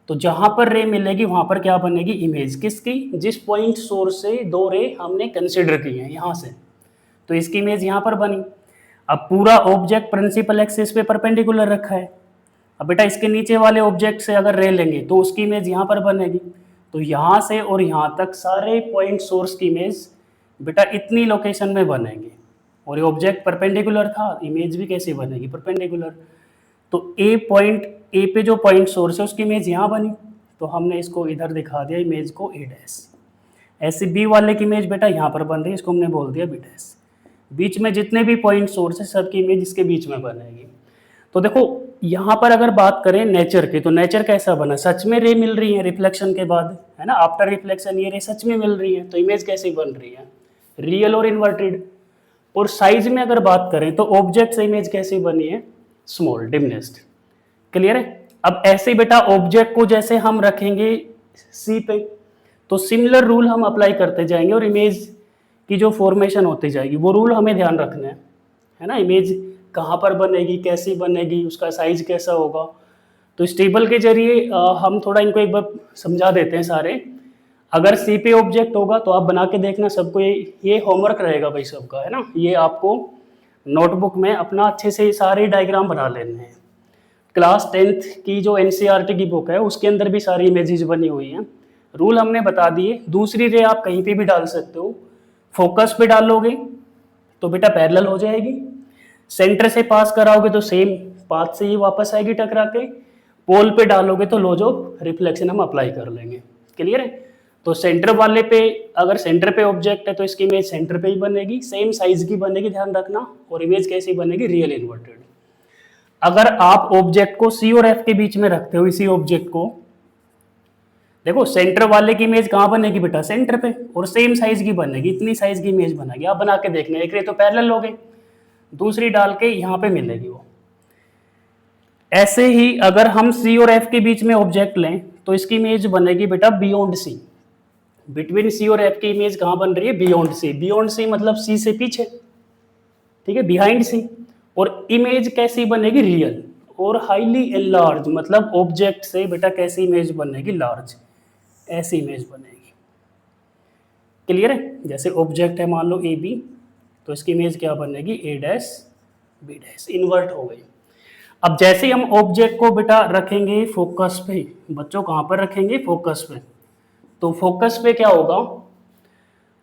तो जहां पर रे मिलेगी वहां पर क्या बनेगी? इमेज। किसकी? जिस पॉइंट सोर्स से 2 रे हमने कंसिडर की हैं यहां से, तो इसकी इमेज यहां पर बनी। अब पूरा ऑब्जेक्ट प्रिंसिपल एक्सिस पे परपेंडिकुलर रखा है। अब बेटा इसके नीचे वाले ऑब्जेक्ट से अगर रे लेंगे तो उसकी इमेज यहां पर बनेगी। तो यहां से और यहां तक सारे पॉइंट सोर्स की इमेज बेटा इतनी लोकेशन में बनेंगे। और ये ऑब्जेक्ट परपेंडिकुलर था, इमेज भी कैसी बनेगी? परपेंडिकुलर। तो ए पॉइंट, ए पे जो पॉइंट सोर्स है उसकी इमेज यहाँ बनी, तो हमने इसको इधर दिखा दिया इमेज को ए डैश। ऐसे बी वाले की इमेज बेटा यहाँ पर बन रही है, इसको हमने बोल दिया बी डैश। बीच में जितने भी पॉइंट सोर्स है सबकी इमेज इसके बीच में बनेगी। तो देखो यहाँ पर अगर बात करें नेचर की, तो नेचर कैसा बना, सच में रे मिल रही है रिफ्लेक्शन के बाद, है ना, आफ्टर रिफ्लेक्शन ये रे सच में मिल रही है, तो इमेज कैसी बन रही है, रियल और इन्वर्टेड। और साइज में अगर बात करें तो ऑब्जेक्ट से इमेज कैसी बनी है, स्मॉल, डिमनेस्ट। क्लियर है। अब ऐसे बेटा ऑब्जेक्ट को जैसे हम रखेंगे सी पे, तो सिमिलर रूल हम अप्लाई करते जाएंगे और इमेज की जो फॉर्मेशन होती जाएगी वो रूल हमें ध्यान रखना है ना। इमेज कहाँ पर बनेगी, कैसी बनेगी, उसका साइज कैसा होगा। तो इस टेबल के जरिए हम थोड़ा इनको एक बार समझा देते हैं सारे। अगर सी पे ऑब्जेक्ट होगा तो आप बना के देखना सबको, ये होमवर्क रहेगा भाई सबका, है ना। ये आपको नोटबुक में अपना अच्छे से सारे डायग्राम बना लेने हैं। क्लास 10th की जो एनसीईआरटी की बुक है उसके अंदर भी सारी इमेजेस बनी हुई हैं। रूल हमने बता दिए। दूसरी रे आप कहीं पे भी डाल सकते हो। फोकस पे डालोगे तो बेटा पैरेलल हो जाएगी, सेंटर से पास कराओगे तो सेम पाथ से ही वापस आएगी टकरा के, पोल पे डालोगे तो लॉज ऑफ रिफ्लेक्शन हम अप्लाई कर लेंगे। क्लियर है। तो सेंटर वाले पे, अगर सेंटर पे ऑब्जेक्ट है तो इसकी इमेज सेंटर पे ही बनेगी, सेम साइज की बनेगी, ध्यान रखना। और इमेज कैसी बनेगी, रियल इन्वर्टेड। अगर आप ऑब्जेक्ट को सी और एफ के बीच में रखते हो, इसी ऑब्जेक्ट को, देखो सेंटर वाले की इमेज कहाँ बनेगी बेटा, सेंटर पे, और सेम साइज की बनेगी, इतनी साइज की इमेज बनेगी। आप बना के देखना, एक रे तो पैरेलल हो गई, दूसरी डाल के यहाँ पे मिलेगी वो। ऐसे ही अगर हम सी और एफ के बीच में ऑब्जेक्ट लें तो इसकी इमेज बनेगी बेटा बियॉन्ड सी। बिटवीन सी और एफ की इमेज कहाँ बन रही है, बियॉन्ड सी। बियॉन्ड सी मतलब सी से पीछे, ठीक है, बिहाइंड सी। और इमेज कैसी बनेगी, रियल और हाईली एनलार्ज, मतलब ऑब्जेक्ट से बेटा कैसी इमेज बनेगी, लार्ज, ऐसी इमेज बनेगी। क्लियर है। जैसे ऑब्जेक्ट है मान लो ए बी, तो इसकी इमेज क्या बनेगी, ए डैश बी डैश, इन्वर्ट हो गई। अब जैसे हम ऑब्जेक्ट को बेटा रखेंगे फोकस पे, बच्चों कहाँ पर रखेंगे, फोकस पे, तो फोकस पे क्या होगा,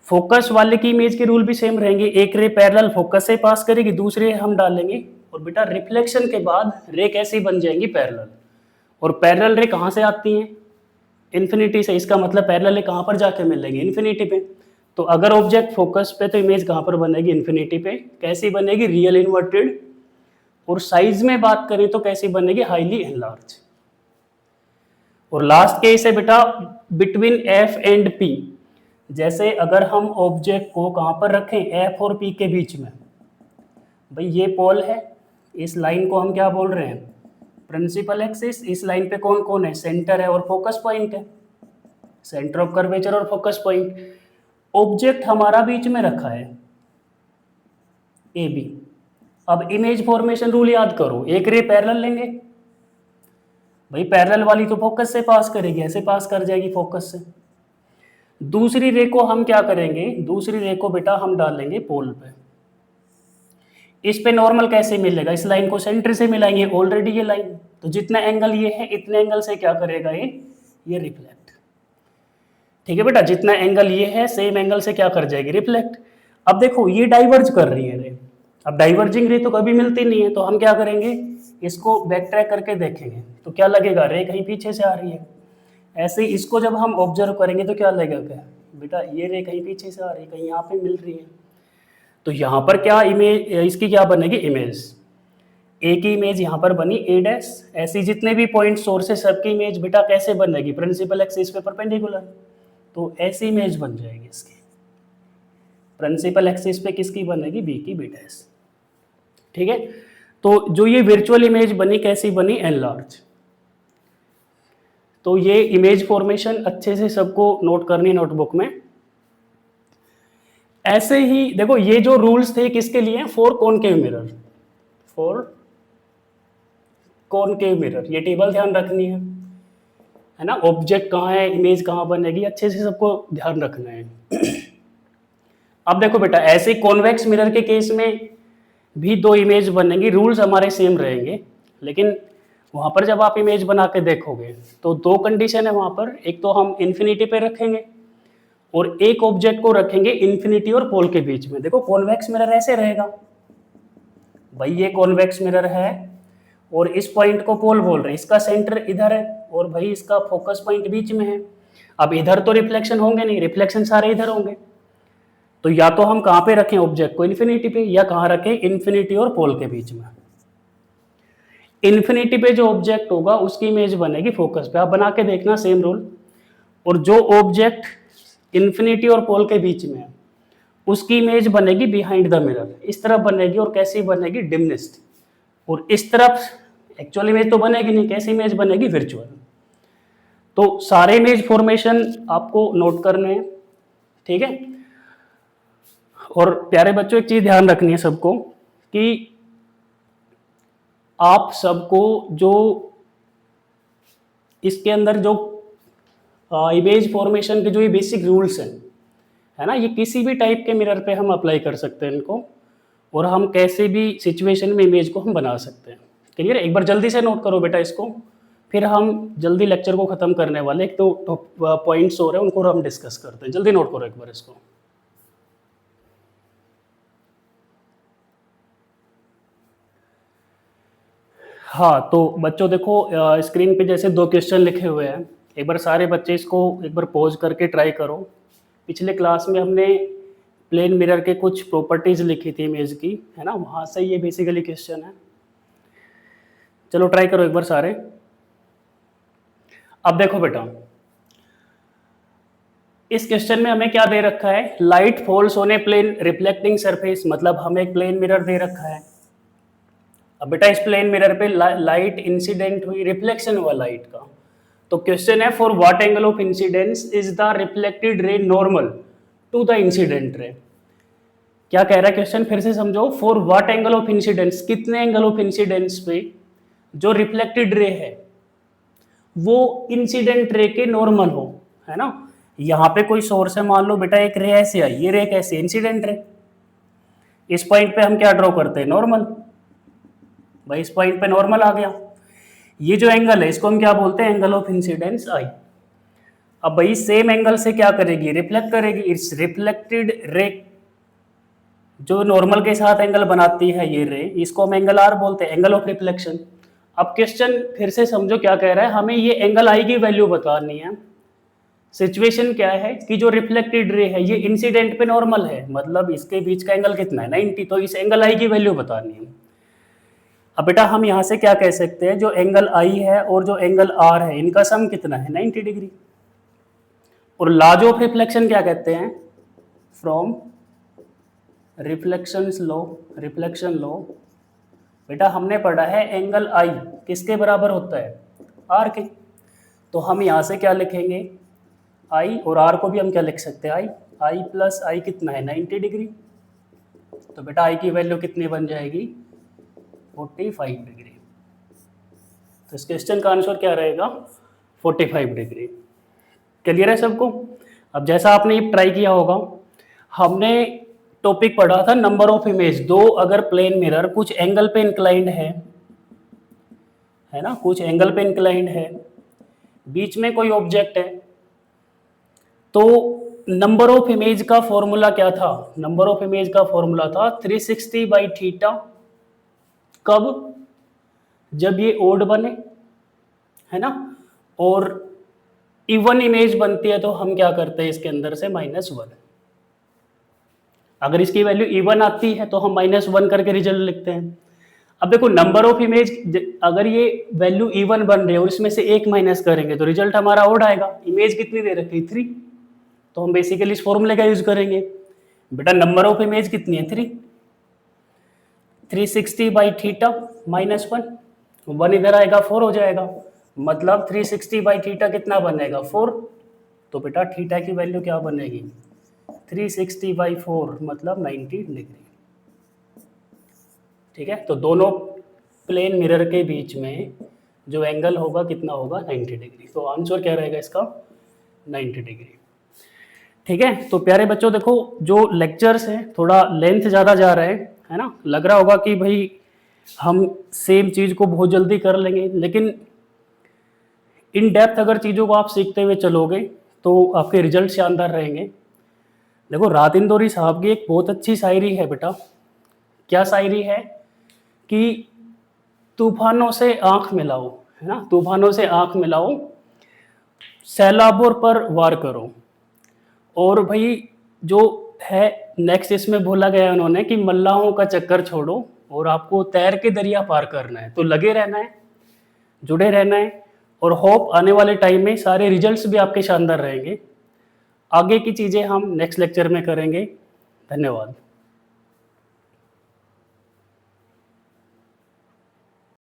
फोकस वाले की इमेज के रूल भी सेम रहेंगे। एक रे पैरेलल फोकस से पास करेगी, दूसरे हम डालेंगे, और बेटा रिफ्लेक्शन के बाद रे कैसी बन जाएंगी, पैरेलल। और पैरेलल रे कहाँ से आती हैं, इन्फिनिटी से। इसका मतलब पैरेलल रे कहाँ पर जाके मिलेंगे, इन्फिनिटी पे। तो अगर ऑब्जेक्ट फोकस पे तो इमेज कहाँ पर बनेगी, इन्फिनिटी पे। कैसी बनेगी, रियल इन्वर्टेड। और साइज में बात करें तो कैसी बनेगी, हाईली एनलार्ज। और लास्ट केस है बेटा बिटवीन एफ एंड पी। जैसे अगर हम ऑब्जेक्ट को कहाँ पर रखें, एफ और पी के बीच में, भाई ये पोल है, इस लाइन को हम क्या बोल रहे हैं, प्रिंसिपल एक्सिस। इस लाइन पे कौन कौन है, सेंटर है और फोकस पॉइंट है, सेंटर ऑफ कर्वेचर और फोकस पॉइंट। ऑब्जेक्ट हमारा बीच में रखा है ए बी। अब इमेज फॉर्मेशन रूल याद करो, एक रे पैरेलल लेंगे, भाई पैरेलल वाली तो फोकस से पास करेगी, ऐसे पास कर जाएगी फोकस से। दूसरी रे को हम क्या करेंगे, दूसरी रे को बेटा हम डालेंगे पोल पे। इस पे नॉर्मल कैसे मिलेगा, इस लाइन को सेंटर से मिलाएंगे, ऑलरेडी ये लाइन, तो जितना एंगल ये है इतने एंगल से क्या करेगा ये रिफ्लेक्ट। ठीक है बेटा, जितना एंगल ये है सेम एंगल से क्या कर जाएगी, रिफ्लेक्ट। अब देखो ये डाइवर्ज कर रही है रे, अब डाइवर्जिंग रे तो कभी मिलती नहीं है, तो हम क्या करेंगे, इसको बैक ट्रैक करके देखेंगे तो क्या लगेगा, रे कहीं पीछे से आ रही है। ऐसे ही इसको जब हम ऑब्जर्व करेंगे तो क्या लगेगा, क्या बेटा ये रे कहीं पीछे से आ रही है, कहीं यहाँ पे मिल रही है। तो यहाँ पर क्या इमेज, इसकी क्या बनेगी, इमेज ए की इमेज यहाँ पर बनी ए डैश। ऐसी जितने भी पॉइंट सोर्स है सबकी इमेज बेटा कैसे बनेगी, प्रिंसिपल एक्सिस पे परपेंडिकुलर, तो ऐसी इमेज बन जाएगी इसकी। प्रिंसिपल एक्सिस पे किसकी बनेगी, बी की, बी डैश। ठीक है। तो जो ये वर्चुअल इमेज बनी कैसी बनी, एनलार्ज। तो ये इमेज फॉर्मेशन अच्छे से सबको नोट करनी नोटबुक में। ऐसे ही देखो ये जो रूल्स थे किसके लिए, for concave mirror, for concave mirror, ये टेबल ध्यान रखनी है ना। ऑब्जेक्ट कहाँ है, इमेज कहाँ बनेगी, अच्छे से सबको ध्यान रखना है। अब देखो बेटा ऐसे कॉन्वेक्स मिरर के केस में भी दो इमेज बनेंगी, रूल्स हमारे सेम रहेंगे, लेकिन वहां पर जब आप इमेज बना के देखोगे तो दो कंडीशन है वहां पर। एक तो हम इन्फिनिटी पे रखेंगे और एक ऑब्जेक्ट को रखेंगे इन्फिनिटी और पोल के बीच में। देखो कॉन्वेक्स मिरर ऐसे रहेगा, भाई ये कॉन्वेक्स मिरर है और इस पॉइंट को पोल बोल रहे हैं, इसका सेंटर इधर है और भाई इसका फोकस पॉइंट बीच में है। अब इधर तो रिफ्लेक्शन होंगे नहीं, रिफ्लेक्शन सारे इधर होंगे, तो या तो हम कहाँ पे रखें ऑब्जेक्ट को, इन्फिनिटी पे, या कहाँ रखें, इन्फिनिटी और पोल के बीच में। इन्फिनिटी पे जो ऑब्जेक्ट होगा उसकी इमेज बनेगी फोकस पे, आप बना के देखना सेम रूल। और जो ऑब्जेक्ट इन्फिनिटी और पोल के बीच में है उसकी इमेज बनेगी बिहाइंड द मिरर, इस तरफ बनेगी। और कैसी बनेगी, डिमनेस्ट। और इस तरफ एक्चुअल इमेज तो बनेगी नहीं, कैसी इमेज बनेगी, वर्चुअल। तो सारे इमेज फॉर्मेशन आपको नोट करने हैं, ठीक है। और प्यारे बच्चों, एक चीज ध्यान रखनी है सबको कि आप सबको जो इसके अंदर जो इमेज फॉर्मेशन के जो ये बेसिक रूल्स हैं, है ना, ये किसी भी टाइप के मिरर पे हम अप्लाई कर सकते हैं इनको, और हम कैसे भी सिचुएशन में इमेज को हम बना सकते हैं। क्लियर है? एक बार जल्दी से नोट करो बेटा इसको, फिर हम जल्दी लेक्चर को ख़त्म करने वाले। एक तो पॉइंट्स हो रहे हैं उनको हम डिस्कस करते हैं, जल्दी नोट करो एक बार इसको। हाँ, तो बच्चों देखो स्क्रीन पे जैसे 2 क्वेश्चन लिखे हुए हैं, एक बार सारे बच्चे इसको एक बार पॉज करके ट्राई करो। पिछले क्लास में हमने प्लेन मिरर के कुछ प्रॉपर्टीज लिखी थी इमेज की, है ना, वहाँ से ये बेसिकली क्वेश्चन है। चलो ट्राई करो एक बार सारे। अब देखो बेटा, इस क्वेश्चन में हमें क्या दे रखा है, light falls on a plane reflecting surface, मतलब हमें एक प्लेन मिरर दे रखा है। अब बेटा इस प्लेन मिरर पे लाइट इंसिडेंट हुई, रिफ्लेक्शन हुआ लाइट का। तो क्वेश्चन है, for what angle of incidence is the reflected ray normal to the incident ray. क्या कह रहा है क्वेश्चन, फिर से समझो। For what angle of incidence, कितने एंगल ऑफ इंसिडेंस पे जो रिफ्लेक्टेड रे है वो इंसिडेंट रे के नॉर्मल हो, है ना। यहाँ पे कोई सोर्स है, मान लो बेटा एक रे ऐसे आई, ये रे कैसे, इंसिडेंट रे। इस पॉइंट पे हम क्या ड्रॉ करते हैं, नॉर्मल। भाई इस पॉइंट पे नॉर्मल आ गया। ये जो एंगल है इसको हम क्या बोलते हैं, एंगल ऑफ इंसिडेंस आई। अब भाई सेम एंगल से क्या करेगी, रिफ्लेक्ट करेगी। इस रिफ्लेक्टेड रे जो नॉर्मल के साथ एंगल बनाती है ये रे, इसको हम एंगल आर बोलते हैं, एंगल ऑफ रिफ्लेक्शन। अब क्वेश्चन फिर से समझो क्या कह रहा है, हमें ये एंगल आई की वैल्यू बतानी है। सिचुएशन क्या है कि जो रिफ्लेक्टेड रे है ये इंसिडेंट पे नॉर्मल है, मतलब इसके बीच का एंगल कितना है, 90। तो इस एंगल आई की वैल्यू बतानी है। अब बेटा हम यहां से क्या कह सकते हैं, जो एंगल आई है और जो एंगल आर है इनका सम कितना है, 90 डिग्री। और लॉज ऑफ रिफ्लेक्शन क्या कहते हैं, फ्रॉम रिफ्लेक्शन लॉ। बेटा हमने पढ़ा है एंगल आई किसके बराबर होता है, आर के। तो हम यहां से क्या लिखेंगे, आई, और आर को भी हम क्या लिख सकते हैं, आई प्लस आई कितना है, 90 डिग्री। तो बेटा आई की वैल्यू कितनी बन जाएगी, 45 डिग्री। तो इस क्वेश्चन का आंसर क्या रहेगा, 45 डिग्री। क्लियर है सबको। अब जैसा आपने ये ट्राई किया होगा, हमने टॉपिक पढ़ा था नंबर ऑफ इमेज। दो अगर प्लेन मिरर कुछ एंगल पे इंक्लाइंड है ना, कुछ एंगल पे इंक्लाइंड है, बीच में कोई ऑब्जेक्ट है, तो नंबर ऑफ इमेज का फॉर्मूला क्या था, नंबर ऑफ इमेज का फॉर्मूला था 360 बाई थीटा। कब, जब ये ओड बने, है ना, और इवन इमेज बनती है तो हम क्या करते हैं इसके अंदर से -1। अगर इसकी वैल्यू इवन आती है तो हम -1 करके रिजल्ट लिखते हैं। अब देखो नंबर ऑफ इमेज, अगर ये वैल्यू इवन बन रही है और इसमें से एक माइनस करेंगे तो रिजल्ट हमारा ओड आएगा। इमेज कितनी दे रखी है, 3, तो हम बेसिकली इस फॉर्मूले का यूज करेंगे। बेटा नंबर ऑफ इमेज कितनी है, 3, 360 बाई थीटा -1, 1 इधर आएगा 4 हो जाएगा, मतलब 360 बाई थीटा कितना बनेगा, 4। तो बेटा थीटा की वैल्यू क्या बनेगी, 360 बाई 4 मतलब 90 डिग्री। ठीक है, तो दोनों प्लेन मिरर के बीच में जो एंगल होगा कितना होगा, 90 डिग्री। तो आंसर क्या रहेगा इसका, 90 डिग्री। ठीक है, तो प्यारे बच्चों देखो जो लेक्चर्स हैं थोड़ा लेंथ ज़्यादा जा रहा है ना, लग रहा होगा कि भाई हम सेम चीज़ को बहुत जल्दी कर लेंगे, लेकिन इन डेप्थ अगर चीज़ों को आप सीखते हुए चलोगे तो आपके रिजल्ट शानदार रहेंगे। देखो रात इंदौरी साहब की एक बहुत अच्छी शायरी है बेटा, क्या शायरी है कि तूफानों से आंख मिलाओ, है ना, तूफानों से आंख मिलाओ, सैलाबों पर वार करो। और भाई जो है नेक्स्ट इसमें बोला गया है उन्होंने कि मल्लाहों का चक्कर छोड़ो और आपको तैर के दरिया पार करना है। तो लगे रहना है, जुड़े रहना है, और होप आने वाले टाइम में सारे रिजल्ट्स भी आपके शानदार रहेंगे। आगे की चीज़ें हम नेक्स्ट लेक्चर में करेंगे। धन्यवाद।